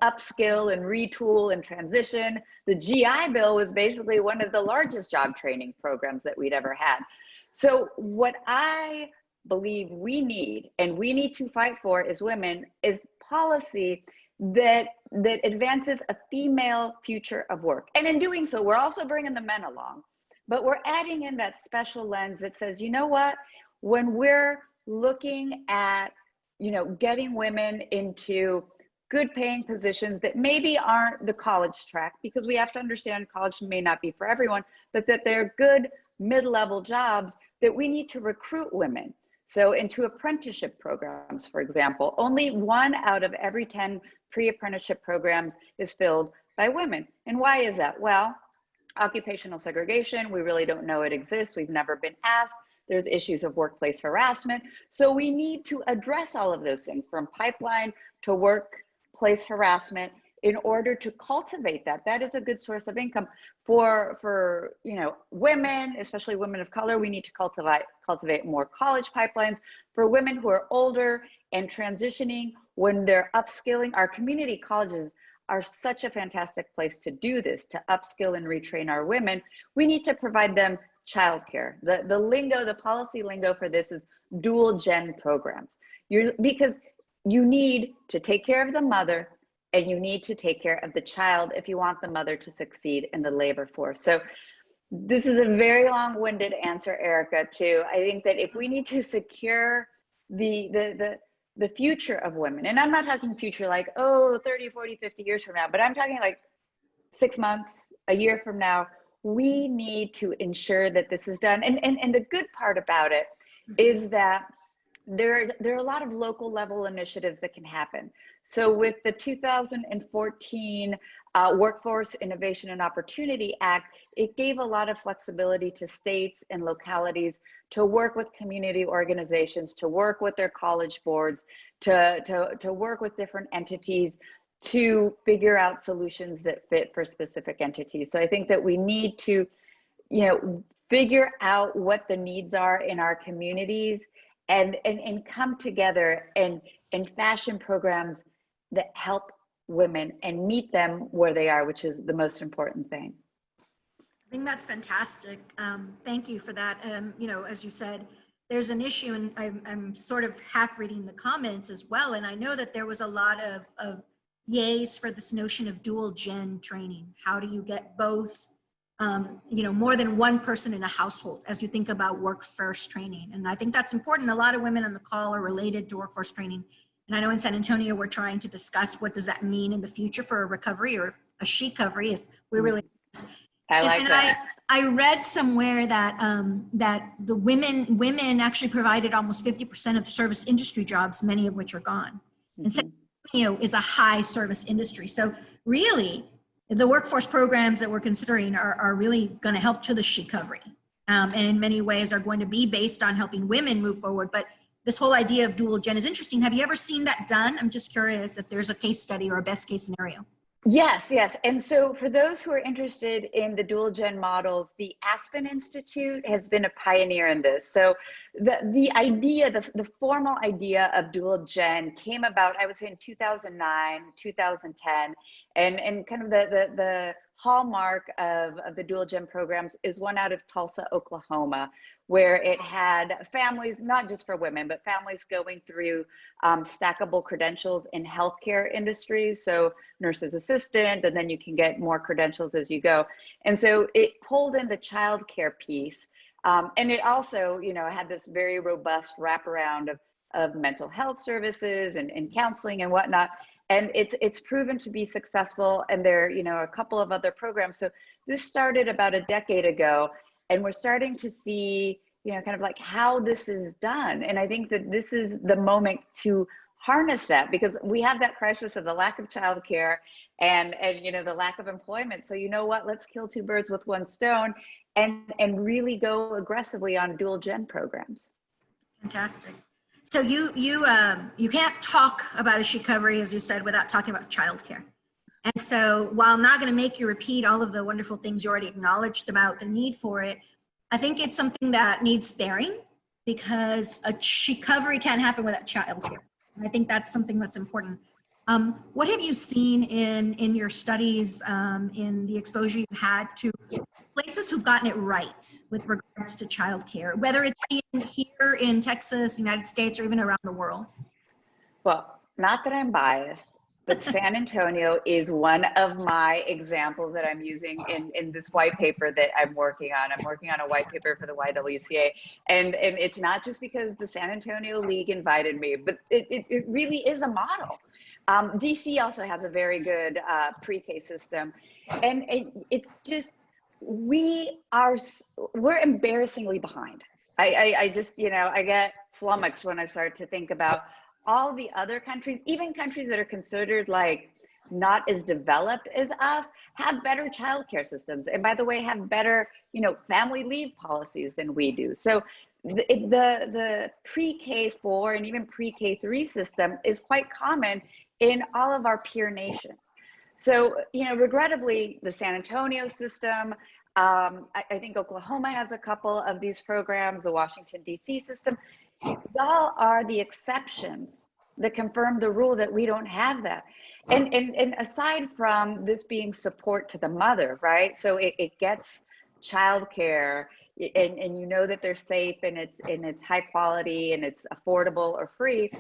upskill and retool and transition. The GI Bill was basically one of the largest job training programs that we'd ever had. So what I believe we need, and we need to fight for as women, is policy that advances a female future of work. And in doing so, we're also bringing the men along, but we're adding in that special lens that says, you know what, when we're looking at, you know, getting women into good paying positions that maybe aren't the college track, because we have to understand college may not be for everyone, but that they're good mid-level jobs, that we need to recruit women. So into apprenticeship programs, for example, only 1 out of every 10 pre-apprenticeship programs is filled by women. And why is that? Well, occupational segregation, we really don't know it exists. We've never been asked. There's issues of workplace harassment. So we need to address all of those things, from pipeline to workplace harassment, in order to cultivate that. That is a good source of income for women, especially women of color. We need to cultivate more college pipelines for women who are older and transitioning when they're upskilling. Our community colleges are such a fantastic place to do this, to upskill and retrain our women. We need to provide them childcare. The lingo, the policy lingo for this is dual gen programs. Because you need to take care of the mother and you need to take care of the child if you want the mother to succeed in the labor force. So this is a very long-winded answer, Erika, too. I think that if we need to secure the future of women, and I'm not talking future like, 30, 40, 50 years from now, but I'm talking like 6 months, a year from now, we need to ensure that this is done. And the good part about it is that there are a lot of local level initiatives that can happen. So with the 2014 Workforce Innovation and Opportunity Act, it gave a lot of flexibility to states and localities to work with community organizations, to work with their college boards, to work with different entities to figure out solutions that fit for specific entities. So I think that we need to, figure out what the needs are in our communities and come together and fashion programs that help women and meet them where they are, which is the most important thing. I think that's fantastic. Thank you for that. As you said, there's an issue, and I'm sort of half reading the comments as well. And I know that there was a lot of yays for this notion of dual gen training. How do you get both, more than one person in a household as you think about workforce training? And I think that's important. A lot of women on the call are related to workforce training. And I know in San Antonio, we're trying to discuss what does that mean in the future for a recovery or a she-covery, if we really. I read somewhere that that the women actually provided almost 50% of the service industry jobs, many of which are gone. And San Antonio is a high service industry. So really, the workforce programs that we're considering are really going to help to the she-covery. And in many ways are going to be based on helping women move forward. But this whole idea of dual gen is interesting. Have you ever seen that done? I'm just curious if there's a case study or a best case scenario. Yes. And so for those who are interested in the dual gen models, the Aspen Institute has been a pioneer in this. So the idea, the formal idea of dual gen came about, I would say in 2009, 2010, and kind of the hallmark of the dual gen programs is one out of Tulsa, Oklahoma, where it had families, not just for women, but families going through stackable credentials in healthcare industries. So nurse's assistant, and then you can get more credentials as you go. And so it pulled in the childcare piece. And it also, had this very robust wraparound of mental health services and counseling and whatnot. And it's proven to be successful. And there are a couple of other programs. So this started about a decade ago. And we're starting to see, kind of like how this is done. And I think that this is the moment to harness that, because we have that crisis of the lack of childcare and the lack of employment. So let's kill two birds with one stone and really go aggressively on dual gen programs. Fantastic. So you can't talk about a she-covery, as you said, without talking about childcare. And so while I'm not going to make you repeat all of the wonderful things you already acknowledged about the need for it, I think it's something that needs sparing, because a she-covery can't happen without childcare. And I think that's something that's important. What have you seen in your studies, in the exposure you've had to places who've gotten it right with regards to childcare, whether it's here in Texas, United States, or even around the world? Well, not that I'm biased, but San Antonio is one of my examples that I'm using in this white paper that I'm working on. I'm working on a white paper for the YWCA. And it's not just because the San Antonio League invited me, but it really is a model. DC also has a very good pre-K system. And it's just, we're embarrassingly behind. I just, I get flummoxed when I start to think about all the other countries, even countries that are considered like not as developed as us, have better childcare systems. And by the way, have better, family leave policies than we do. So the pre-K4 and even pre-K3 system is quite common in all of our peer nations. So, regrettably, the San Antonio system, I think Oklahoma has a couple of these programs, the Washington, D.C. system, y'all are the exceptions that confirm the rule that we don't have that. And aside from this being support to the mother, right? So it gets childcare, and that they're safe, and it's high quality, and it's affordable or free.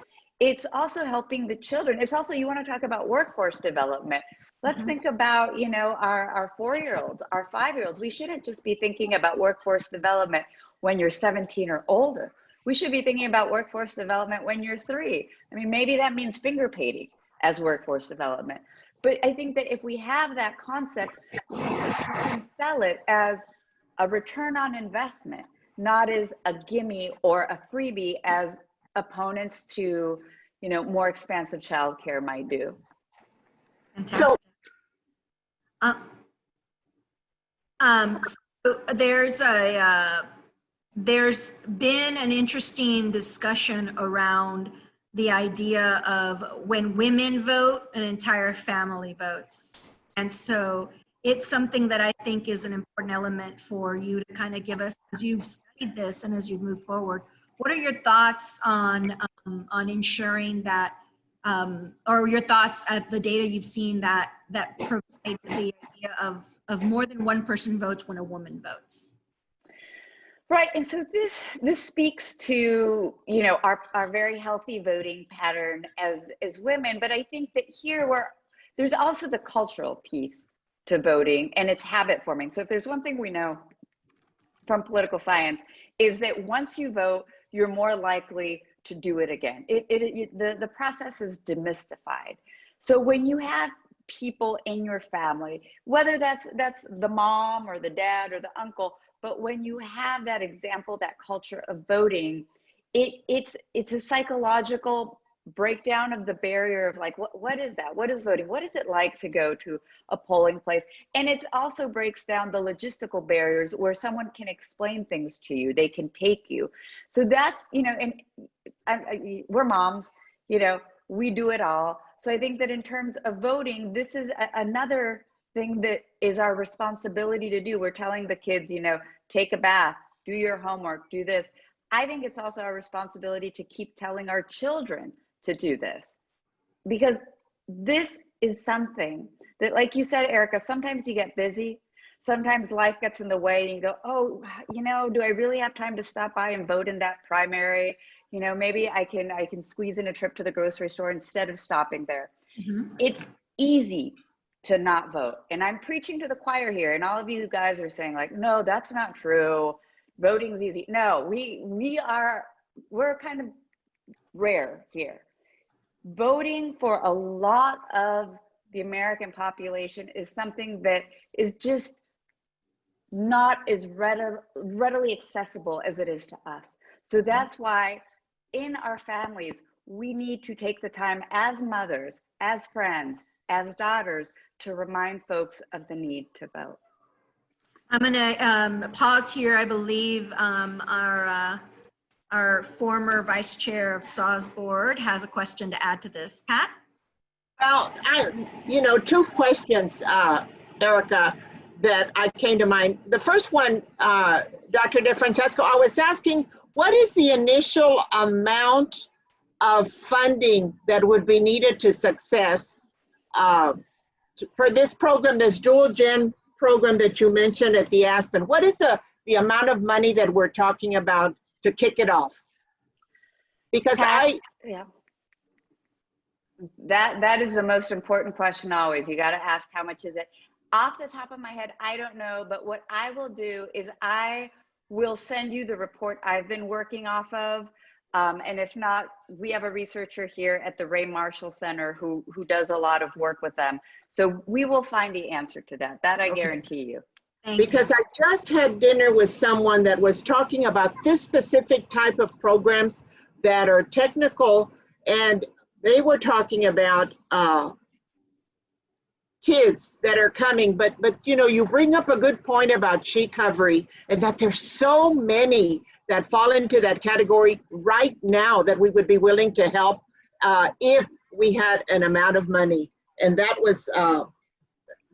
It's also helping the children. It's also, you want to talk about workforce development. Let's think about, our 4-year-olds, our 5-year-olds. We shouldn't just be thinking about workforce development when you're 17 or older. We should be thinking about workforce development when you're 3. I mean, maybe that means finger painting as workforce development. But I think that if we have that concept, we can sell it as a return on investment, not as a gimme or a freebie as opponents to, more expansive childcare might do. Fantastic. So there's been an interesting discussion around the idea of when women vote, an entire family votes. And so it's something that I think is an important element for you to kind of give us as you've studied this and as you've moved forward. What are your thoughts on ensuring that, or your thoughts of the data you've seen that provide the idea of more than one person votes when a woman votes? Right, and so this speaks to our very healthy voting pattern as women, but I think that here there's also the cultural piece to voting, and it's habit forming. So if there's one thing we know from political science, is that once you vote, you're more likely to do it again. The process is demystified. So when you have people in your family, whether that's the mom or the dad or the uncle, but when you have that example, that culture of voting, it's a psychological breakdown of the barrier of like, what is that? What is voting? What is it like to go to a polling place? And it also breaks down the logistical barriers where someone can explain things to you. They can take you. So that's, and we're moms, we do it all. So I think that in terms of voting, this is another thing that is our responsibility to do. We're telling the kids, take a bath, do your homework, do this. I think it's also our responsibility to keep telling our children to do this, because this is something that, like you said, Erika, sometimes you get busy, sometimes life gets in the way, and you go, oh, do I really have time to stop by and vote in that primary? Maybe I can squeeze in a trip to the grocery store instead of stopping there. Mm-hmm. It's easy to not vote, and I'm preaching to the choir here, and all of you guys are saying like, no, that's not true. Voting's easy. No, we're kind of rare here. Voting for a lot of the American population is something that is just not as readily accessible as it is to us. So that's why in our families, we need to take the time as mothers, as friends, as daughters, to remind folks of the need to vote. I'm going to pause here. I believe our former vice chair of SAW's board has a question to add to this. Pat? Well, two questions, Erika, that I came to mind. The first one, Dr. DeFrancesco, I was asking, what is the initial amount of funding that would be needed to success for this program, this dual gen program that you mentioned at the Aspen? What is the amount of money that we're talking about to kick it off? Because that is the most important question always. You got to ask, how much is it? Off the top of my head, I don't know, but what I will do is I will send you the report I've been working off of. And if not, we have a researcher here at the Ray Marshall Center who does a lot of work with them. So we will find the answer to that. That I guarantee you. Because I just had dinner with someone that was talking about this specific type of programs that are technical, and they were talking about kids that are coming, but you bring up a good point about recovery, and that there's so many that fall into that category right now that we would be willing to help if we had an amount of money. And that was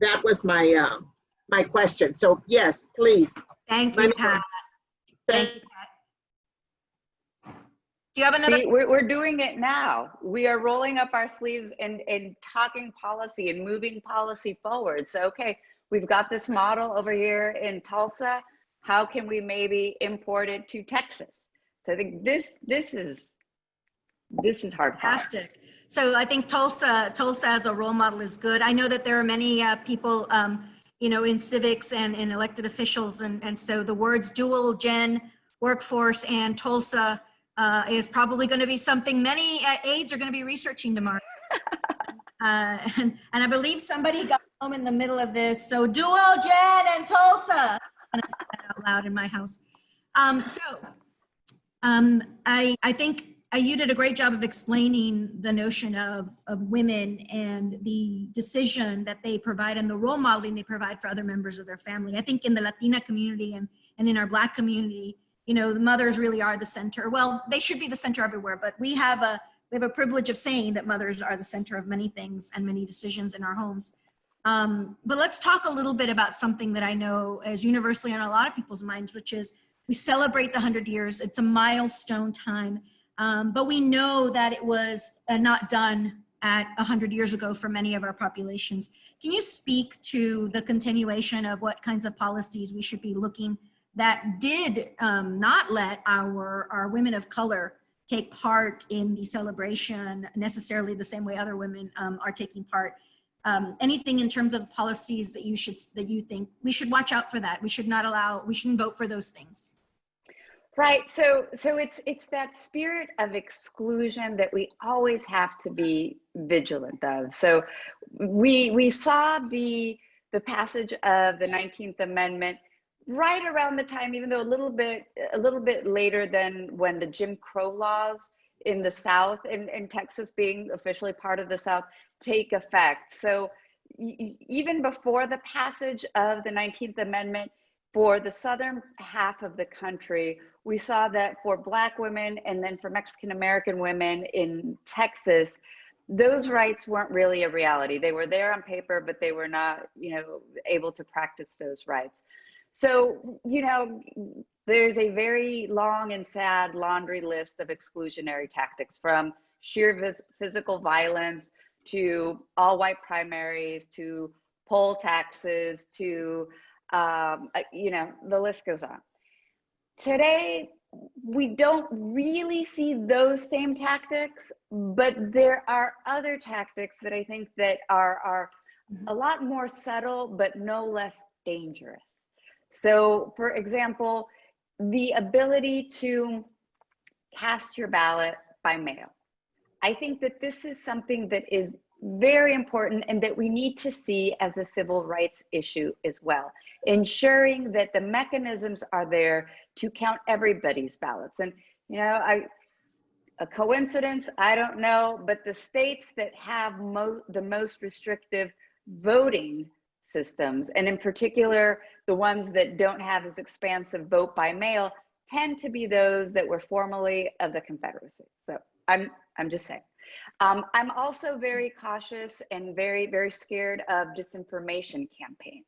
That was my my question. So yes, please. Thank Let you, me know. Pat. Thank you, Pat. Do you have another? See, we're doing it now. We are rolling up our sleeves and talking policy and moving policy forward. So, okay, we've got this model over here in Tulsa. How can we maybe import it to Texas? So I think this is hard. Fantastic. So I think Tulsa as a role model is good. I know that there are many people, in civics and in elected officials, and so the words dual gen workforce and Tulsa is probably going to be something many aides are going to be researching tomorrow. And I believe somebody got home in the middle of this. So dual gen and Tulsa. I'm going to say that out loud in my house. I think you did a great job of explaining the notion of women and the decision that they provide and the role modeling they provide for other members of their family. I think in the Latina community and in our Black community, the mothers really are the center. Well, they should be the center everywhere, but we have a privilege of saying that mothers are the center of many things and many decisions in our homes. But let's talk a little bit about something that I know is universally on a lot of people's minds, which is we celebrate the 100 years. It's a milestone time. But we know that it was not done at 100 years ago for many of our populations. Can you speak to the continuation of what kinds of policies we should be looking that did not let our women of color take part in the celebration necessarily the same way other women are taking part? Anything in terms of policies that you think we should watch out for that? We shouldn't vote for those things. Right. So it's that spirit of exclusion that we always have to be vigilant of. So we saw the passage of the 19th Amendment right around the time, even though a little bit later than when the Jim Crow laws in the South and Texas being officially part of the South take effect. So even before the passage of the 19th Amendment, for the southern half of the country, we saw that for Black women and then for Mexican American women in Texas, those rights weren't really a reality. They were there on paper, but they were not, able to practice those rights. So, there's a very long and sad laundry list of exclusionary tactics, from sheer physical violence to all white primaries to poll taxes to the list goes on. Today, we don't really see those same tactics, but there are other tactics that I think that are a lot more subtle, but no less dangerous. So, for example, the ability to cast your ballot by mail. I think that this is something that is very important and that we need to see as a civil rights issue as well, ensuring that the mechanisms are there to count everybody's ballots. And a coincidence, I don't know, but the states that have the most restrictive voting systems, and in particular the ones that don't have as expansive vote by mail, tend to be those that were formerly of the Confederacy. So I'm just saying. I'm also very cautious and very, very scared of disinformation campaigns.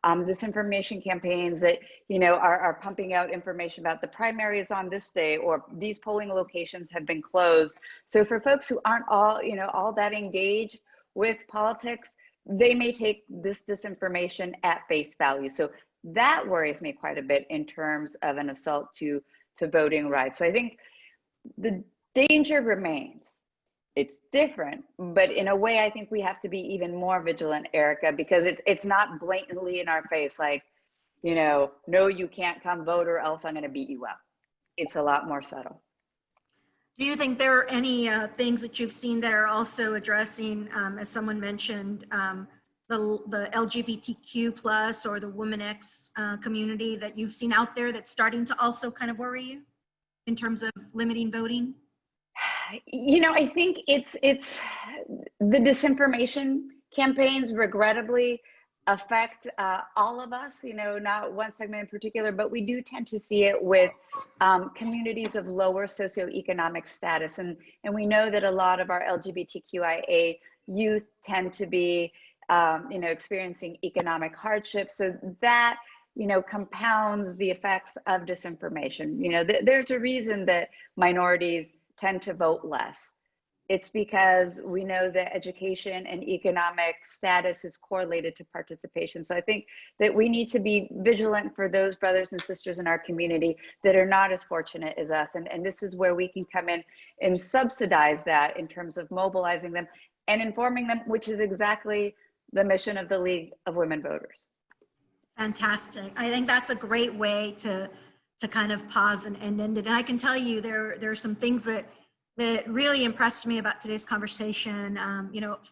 Disinformation campaigns that, are pumping out information about the primaries on this day, or these polling locations have been closed. So for folks who aren't all that engaged with politics, they may take this disinformation at face value. So that worries me quite a bit in terms of an assault to voting rights. So I think the danger remains. It's different, but in a way, I think we have to be even more vigilant, Erika, because it's not blatantly in our face, like, no, you can't come vote or else I'm going to beat you up. It's a lot more subtle. Do you think there are any things that you've seen that are also addressing, as someone mentioned, the LGBTQ plus or the Woman X community that you've seen out there that's starting to also kind of worry you in terms of limiting voting? I think it's the disinformation campaigns regrettably affect all of us, not one segment in particular, but we do tend to see it with communities of lower socioeconomic status. And we know that a lot of our LGBTQIA youth tend to be experiencing economic hardship. So that, compounds the effects of disinformation. There's a reason that minorities tend to vote less. It's because we know that education and economic status is correlated to participation. So I think that we need to be vigilant for those brothers and sisters in our community that are not as fortunate as us. And this is where we can come in and subsidize that in terms of mobilizing them and informing them, which is exactly the mission of the League of Women Voters. Fantastic. I think that's a great way to kind of pause and end it. And I can tell you there are some things that really impressed me about today's conversation.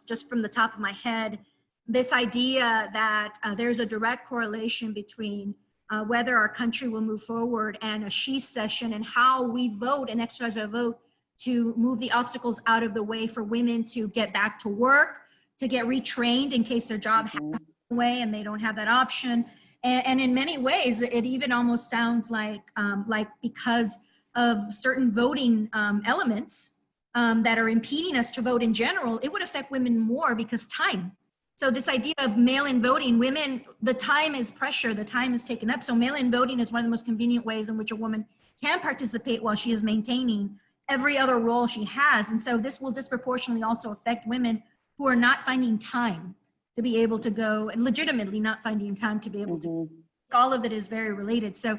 Just from the top of my head, this idea that there's a direct correlation between whether our country will move forward and a she session and how we vote and exercise our vote to move the obstacles out of the way for women to get back to work, to get retrained in case their job has away and they don't have that option. And in many ways, it even almost sounds like because of certain voting elements that are impeding us to vote in general, it would affect women more because time. So this idea of mail-in voting, women, the time is pressure, the time is taken up. So mail-in voting is one of the most convenient ways in which a woman can participate while she is maintaining every other role she has. And so this will disproportionately also affect women who are not finding time to be able to go, and legitimately not finding time to be able to. All of it is very related. So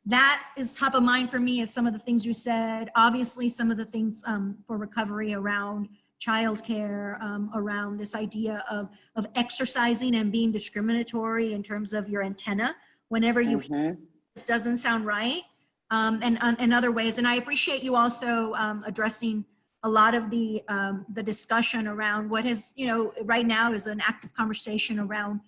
that is top of mind for me, as some of the things you said. Obviously, some of the things for recovery around childcare, around this idea of exercising and being discriminatory in terms of your antenna whenever you hear it doesn't sound right, and other ways. And I appreciate you also addressing a lot of the discussion around what has, right now is an active conversation around,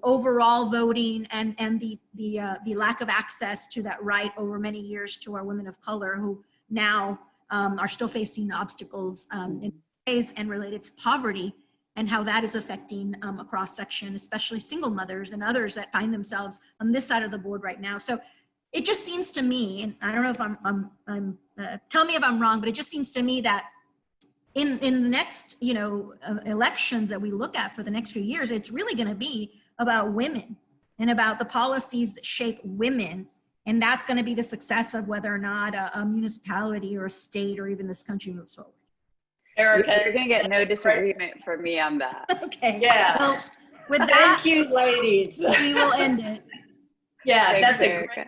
overall voting and the lack of access to that right over many years to our women of color who now are still facing obstacles in ways and related to poverty, and how that is affecting a cross section, especially single mothers and others that find themselves on this side of the board right now. So it just seems to me, and I don't know if I'm tell me if I'm wrong, but it just seems to me that in the next, elections that we look at for the next few years, it's really going to be about women and about the policies that shape women. And that's going to be the success of whether or not a municipality or a state or even this country moves forward. Erika, you're going to get no disagreement from me on that. Okay. Yeah. Well, with that, Thank you, ladies. we will end it. Yeah, Thanks, Erika.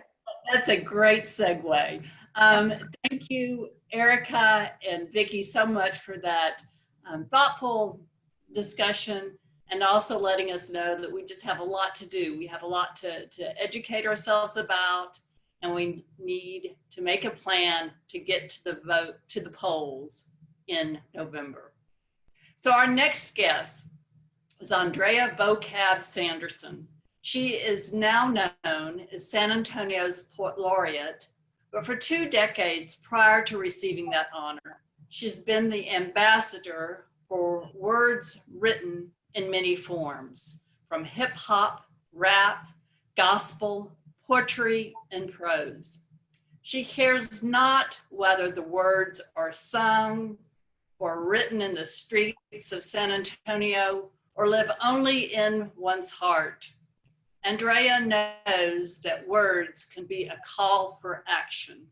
that's a great segue. Thank you, Erika and Vicki, so much for that thoughtful discussion, and also letting us know that we just have a lot to do. We have a lot to educate ourselves about, and we need to make a plan to get to the polls in November. So our next guest is Andrea Vocab Sanderson. She is now known as San Antonio's Poet Laureate, but for 2 decades prior to receiving that honor, she's been the ambassador for words written in many forms, from hip hop, rap, gospel, poetry, and prose. She cares not whether the words are sung or written in the streets of San Antonio or live only in one's heart. Andrea knows that words can be a call for action.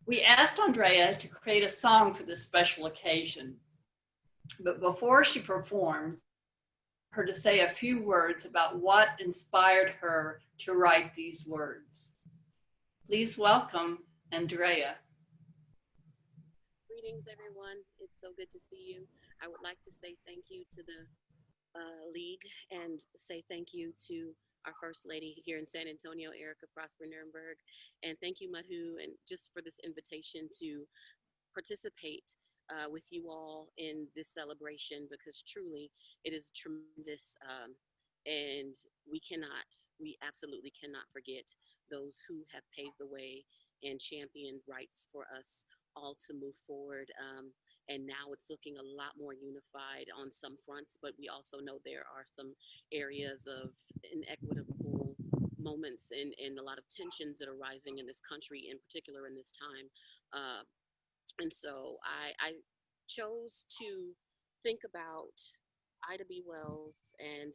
We asked Andrea to create a song for this special occasion, but before she performs, her to say a few words about what inspired her to write these words. Please welcome Andrea. Greetings, everyone. It's so good to see you. I would like to say thank you to the League and say thank you to our First Lady here in San Antonio, Erika Prosper Nirenberg. And thank you, Madhu, and just for this invitation to participate with you all in this celebration, because truly it is tremendous. And we absolutely cannot forget those who have paved the way and championed rights for us all to move forward. And now it's looking a lot more unified on some fronts, but we also know there are some areas of inequitable moments and a lot of tensions that are rising in this country, in particular in this time. And so I chose to think about Ida B. Wells and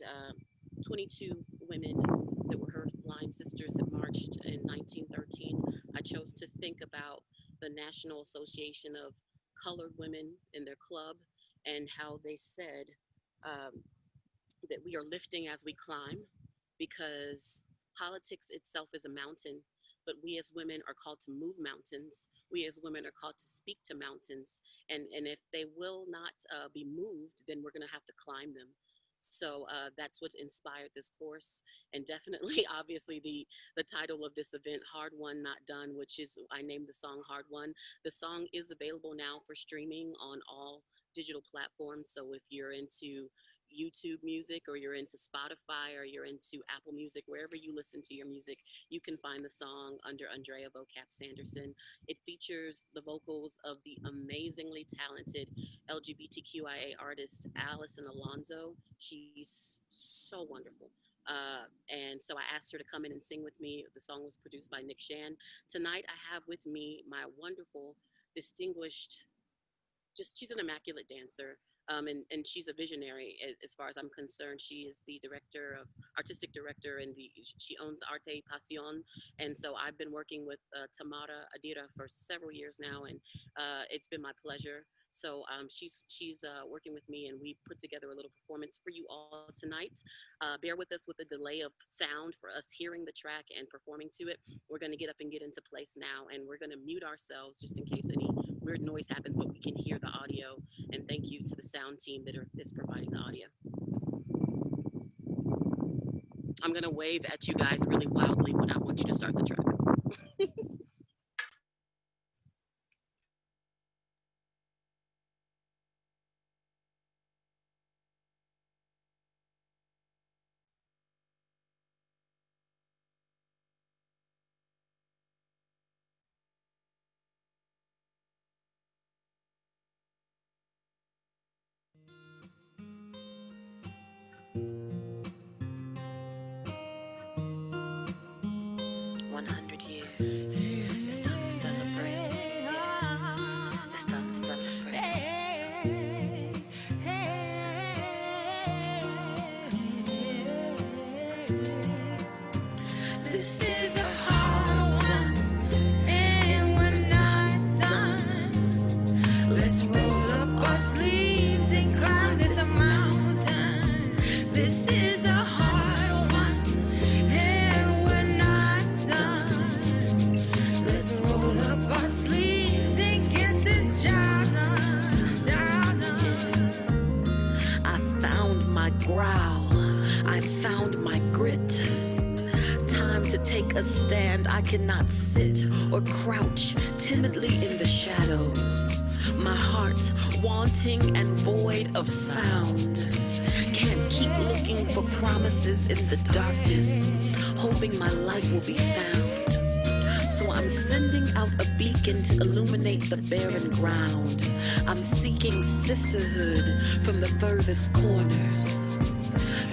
22 women that were her blind sisters that marched in 1913, I chose to think about the National Association of Colored Women in their club and how they said that we are lifting as we climb because politics itself is a mountain, but we as women are called to move mountains. We as women are called to speak to mountains. And if they will not be moved, then we're going to have to climb them. So that's what inspired this course. And definitely, obviously, the title of this event, Hard Won, Not Done, which is, I named the song Hard Won. The song is available now for streaming on all digital platforms. So if you're into YouTube music or you're into Spotify or you're into Apple Music, wherever you listen to your music, you can find the song under Andrea Vocab Sanderson. It features the vocals of the amazingly talented LGBTQIA artist Allison Alonso. She's so wonderful. And so I asked her to come in and sing with me. The song was produced by Nick Shan. Tonight I have with me my wonderful, distinguished, she's an immaculate dancer. And she's a visionary as far as I'm concerned. She is the artistic director, and she owns Arte Pasión. And so I've been working with Tamara Adira for several years now, and it's been my pleasure. So she's working with me, and we put together a little performance for you all tonight. Bear with us with the delay of sound for us hearing the track and performing to it. We're going to get up and get into place now, and we're going to mute ourselves just in case any weird noise happens, but we can hear the audio. And thank you to the sound team that is providing the audio. I'm going to wave at you guys really wildly when I want you to start the track. 100 years. It's time to celebrate. Yeah. It's time to celebrate. This is a hard one, and we're not done. Let's roll up our sleeves and climb this mountain. This is a hard one, and we're not done. Let's roll up our sleeves and get this job done. I found my growl. I found my grit. Time to take a stand. I cannot sit or crouch timidly in the shadows. My heart wanting and void of sound. Can't keep looking for promises in the darkness, hoping my light will be found. So I'm sending out a beacon to illuminate the barren ground. I'm seeking sisterhood from the furthest corners.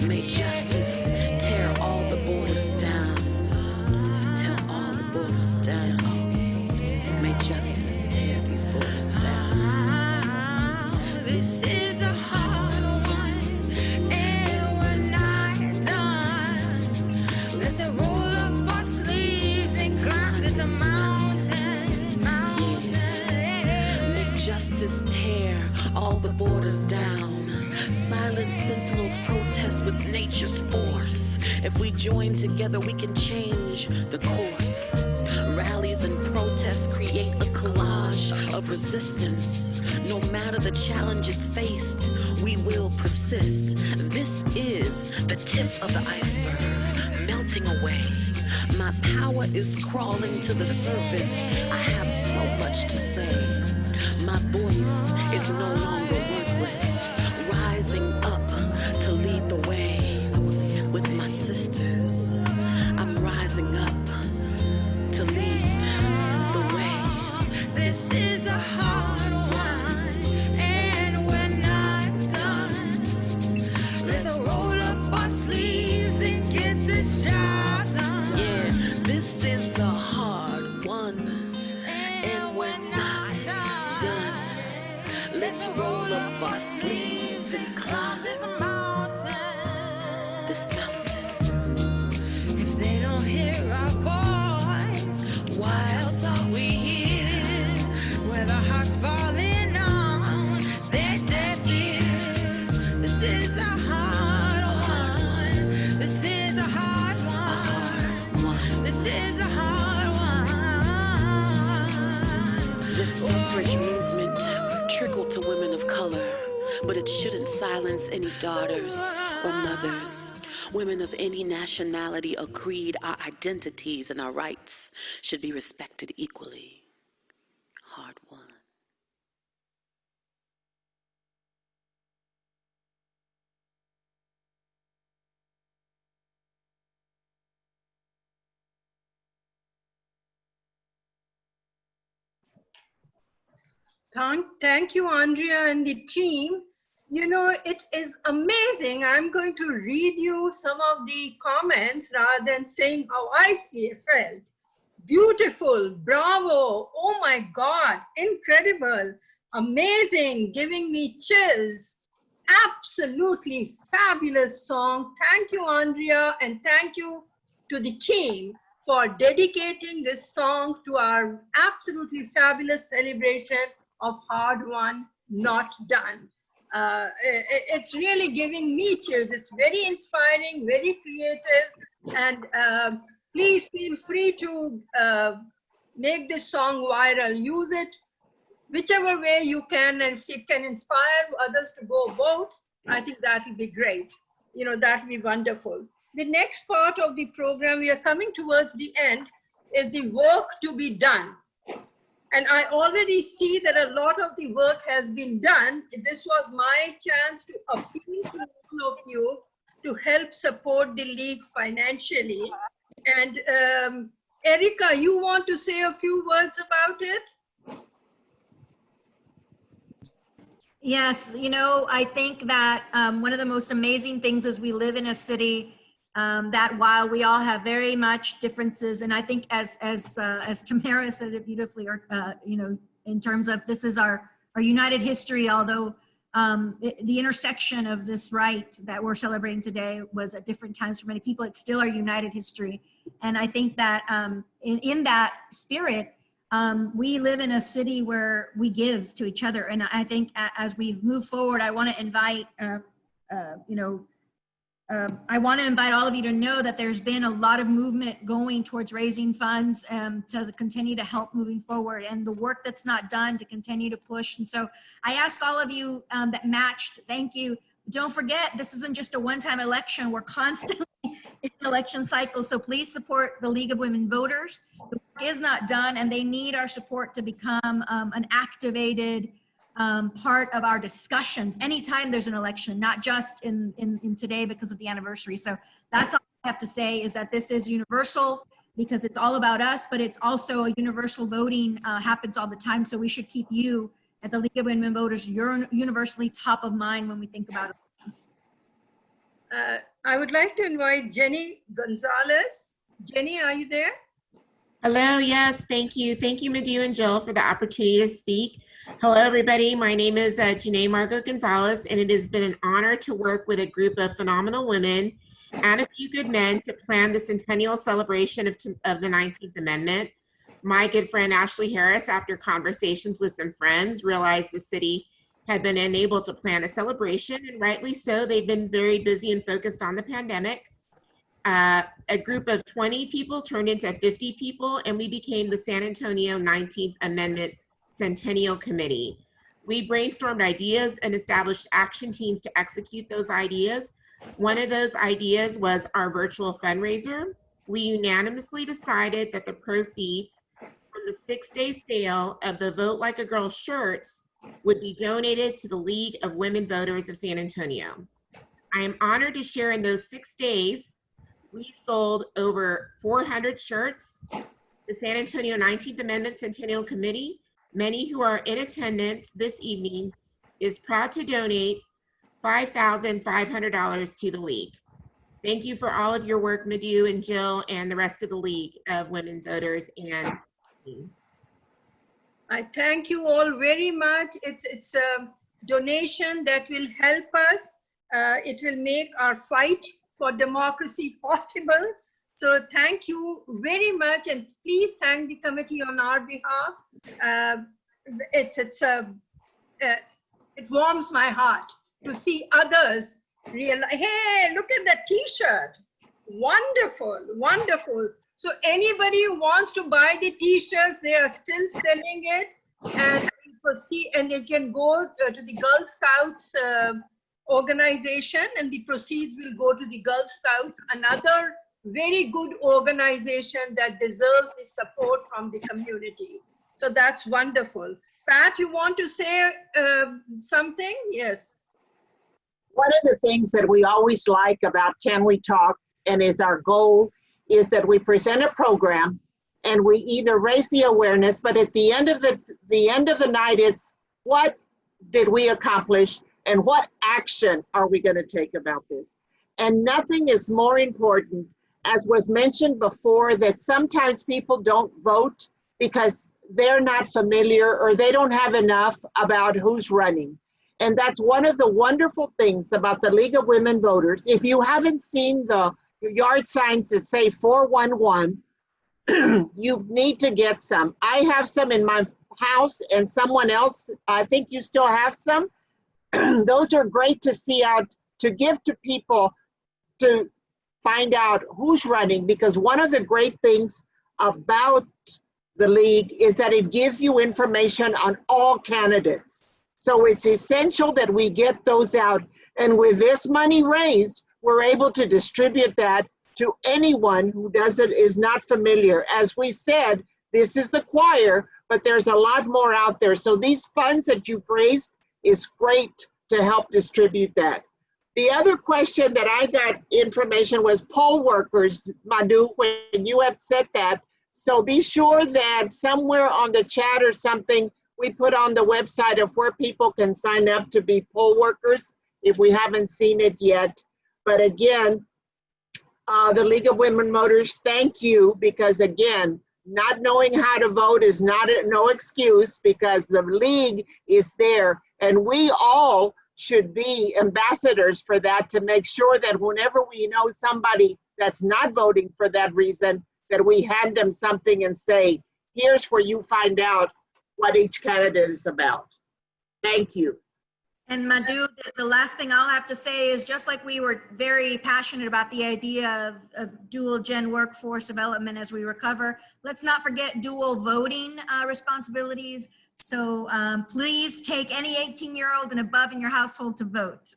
May justice tear all the borders down. Tear all the borders down. May justice tear these borders down. This is a hard one, and we're not done. Let's roll up our sleeves and climb this mountain. May justice tear all the borders down. Silent sentinels protest with nature's force. If we join together, we can change the course. Rallies and protests create a collage of resistance. No matter the challenges faced, we will persist. This is the tip of the iceberg, melting away. My power is crawling to the surface. I have so much to say. My voice is no longer worthless. Rising up to lead the way with my sisters. I'm rising up to lead the way. This is a hard one, and we're not done. Let's roll up our sleeves and get this job done. Yeah, this is a hard one, and we're not done. Let's roll up our sleeves and climb this mountain. suffrage movement trickled to women of color, but it shouldn't silence any daughters or mothers. Women of any nationality agreed our identities and our rights should be respected equally. Hard won. Thank you, Andrea and the team. You know, it is amazing. I'm going to read you some of the comments rather than saying how I felt. Beautiful, bravo, oh my God, incredible, amazing, giving me chills. Absolutely fabulous song. Thank you, Andrea, and thank you to the team for dedicating this song to our absolutely fabulous celebration of hard won, not done. It's really giving me chills. It's very inspiring, very creative, and please feel free to make this song viral. Use it whichever way you can, and if it can inspire others to go vote, I think that will be great. You know, that will be wonderful. The next part of the program, we are coming towards the end, is the work to be done. And I already see that a lot of the work has been done. This was my chance to appeal to all of you to help support the league financially. And Erika, you want to say a few words about it? Yes, you know, I think that one of the most amazing things is we live in a city that while we all have very much differences, and I think as Tamara said it beautifully, or you know, in terms of this is our united history, although the intersection of this right that we're celebrating today was at different times for many people, it's still our united history. And I think that in that spirit, we live in a city where we give to each other. And I think as we move forward, I want to invite, I want to invite all of you to know that there's been a lot of movement going towards raising funds to continue to help moving forward, and the work that's not done to continue to push. And so I ask all of you that matched, thank you. Don't forget, this isn't just a one-time election. We're constantly in an election cycle. So please support the League of Women Voters. The work is not done, and they need our support to become an activated part of our discussions anytime there's an election, not just in today because of the anniversary. So that's all I have to say, is that this is universal because it's all about us, but it's also a universal voting happens all the time. So we should keep you at the League of Women Voters universally top of mind when we think about elections. I would like to invite Jenny Gonzalez. Jenny, are you there? Hello, yes, thank you. Thank you, Madhu and Jill, for the opportunity to speak. Hello, everybody. My name is Janae Margot Gonzalez, and it has been an honor to work with a group of phenomenal women and a few good men to plan the centennial celebration of the 19th Amendment. My good friend Ashley Harris, after conversations with some friends, realized the city had been unable to plan a celebration, and rightly so. They've been very busy and focused on the pandemic. A group of 20 people turned into 50 people, and we became the San Antonio 19th Amendment Centennial Committee. We brainstormed ideas and established action teams to execute those ideas. One of those ideas was our virtual fundraiser. We unanimously decided that the proceeds from the 6-day sale of the Vote Like a Girl shirts would be donated to the League of Women Voters of San Antonio. I am honored to share in those 6 days, we sold over 400 shirts. The San Antonio 19th Amendment Centennial Committee, many who are in attendance this evening, is proud to donate $5,500 to the League. Thank you for all of your work, Madhu and Jill, and the rest of the League of Women Voters. And I thank you all very much. It's a donation that will help us. It will make our fight for democracy possible. So thank you very much, and please thank the committee on our behalf. It warms my heart to see others realize, hey, look at that t-shirt. Wonderful, wonderful. So anybody who wants to buy the t-shirts, they are still selling it. And proceed, and they can go to the Girl Scouts organization, and the proceeds will go to the Girl Scouts, another very good organization that deserves the support from the community. So that's wonderful. Pat, you want to say something? Yes. One of the things that we always like about Can We Talk, and is our goal, is that we present a program and we either raise the awareness, but at the end of the night, it's what did we accomplish and what action are we going to take about this? And nothing is more important, as was mentioned before, that sometimes people don't vote because they're not familiar or they don't have enough about who's running. And that's one of the wonderful things about the League of Women Voters. If you haven't seen the yard signs that say 411, you need to get some. I have some in my house, and someone else, I think you still have some. Those are great to see out, to give to people to find out who's running, because one of the great things about the League is that it gives you information on all candidates. So it's essential that we get those out. And with this money raised, we're able to distribute that to anyone who is not familiar. As we said, this is the choir, but there's a lot more out there. So these funds that you've raised is great to help distribute that. The other question that I got information was poll workers, Madhu, when you have said that. So be sure that somewhere on the chat or something, we put on the website of where people can sign up to be poll workers if we haven't seen it yet. But again, the League of Women Voters, thank you, because again, not knowing how to vote is no excuse, because the League is there, and we all should be ambassadors for that, to make sure that whenever we know somebody that's not voting for that reason, that we hand them something and say, here's where you find out what each candidate is about. Thank you. And Madhu, the last thing I'll have to say is, just like we were very passionate about the idea of dual gen workforce development as we recover, let's not forget dual voting responsibilities. So please take any 18-year-old and above in your household to vote.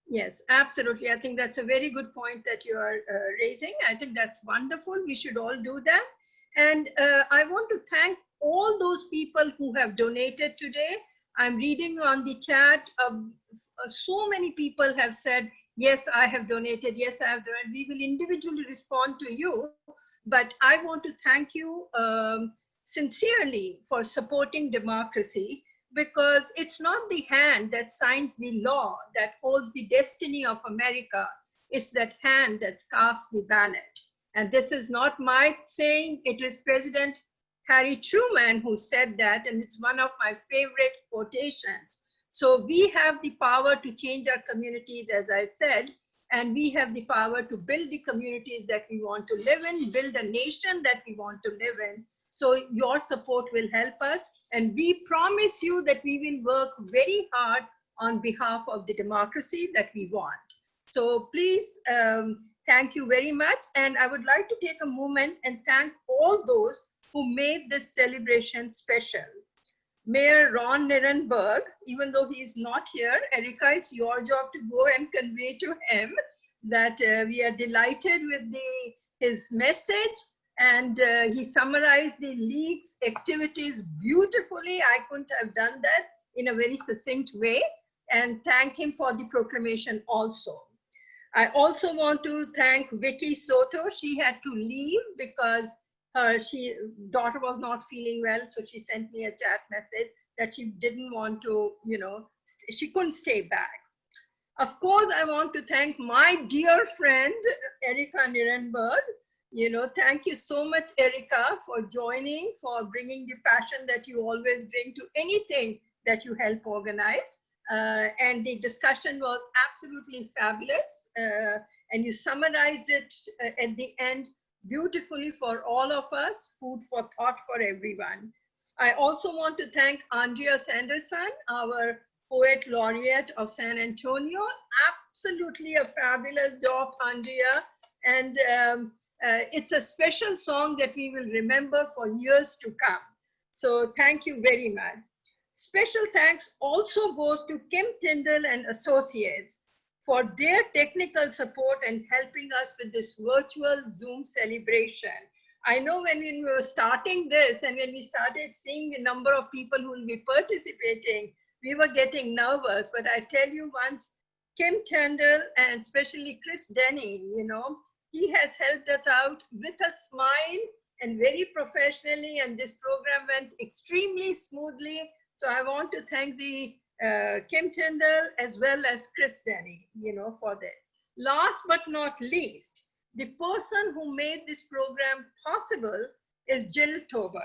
Yes, absolutely. I think that's a very good point that you are raising. I think that's wonderful. We should all do that. And I want to thank all those people who have donated today. I'm reading on the chat, so many people have said, yes, I have donated, yes, I have donated. We will individually respond to you, but I want to thank you sincerely for supporting democracy, because it's not the hand that signs the law that holds the destiny of America. It's that hand that casts the ballot. And this is not my saying, it is President Harry Truman who said that, and it's one of my favorite quotations. So we have the power to change our communities, as I said, and we have the power to build the communities that we want to live in, build a nation that we want to live in. So your support will help us, and we promise you that we will work very hard on behalf of the democracy that we want. So please, thank you very much. And I would like to take a moment and thank all those who made this celebration special. Mayor Ron Nirenberg, even though he is not here, Erika, it's your job to go and convey to him that we are delighted with his message, and he summarized the League's activities beautifully. I couldn't have done that in a very succinct way, and thank him for the proclamation also. I also want to thank Vicky Soto. She had to leave because her daughter was not feeling well, so she sent me a chat message that she didn't want to, she couldn't stay back. Of course, I want to thank my dear friend, Erika Nirenberg. Thank you so much, Erika, for joining, for bringing the passion that you always bring to anything that you help organize. And the discussion was absolutely fabulous. And you summarized it at the end beautifully for all of us, food for thought for everyone. I also want to thank Andrea Sanderson, our poet laureate of San Antonio. Absolutely a fabulous job, Andrea. And it's a special song that we will remember for years to come. So thank you very much. Special thanks also goes to Kim Tyndall and Associates for their technical support and helping us with this virtual Zoom celebration. I know when we were starting this and when we started seeing the number of people who will be participating, we were getting nervous. But I tell you once, Kim Tyndall and especially Chris Denny, you know, he has helped us out with a smile and very professionally, and this program went extremely smoothly. So I want to thank the Kim Tyndall as well as Chris Denny, you know, for that. Last but not least, the person who made this program possible is Jill Tobert.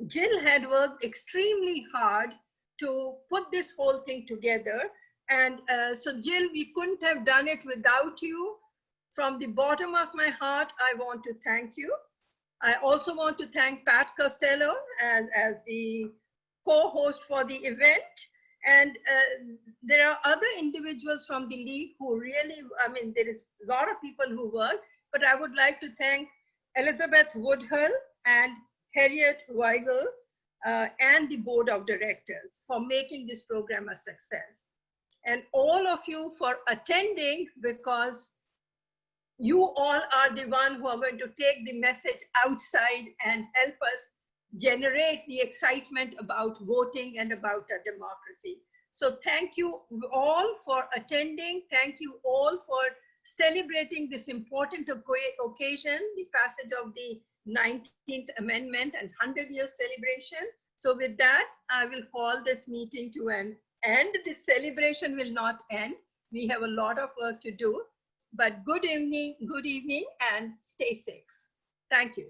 Jill had worked extremely hard to put this whole thing together. And so Jill, we couldn't have done it without you. From the bottom of my heart, I want to thank you. I also want to thank Pat Costello as the co-host for the event. And there are other individuals from the league who really, I mean, there is a lot of people who work, but I would like to thank Elizabeth Woodhull and Harriet Weigel and the board of directors for making this program a success. And all of you for attending, because you all are the one who are going to take the message outside and help us generate the excitement about voting and about our democracy. So thank you all for attending. Thank you all for celebrating this important occasion, the passage of the 19th Amendment and 100-year celebration. So with that, I will call this meeting to an end. This celebration will not end. We have a lot of work to do, but good evening, and stay safe. Thank you.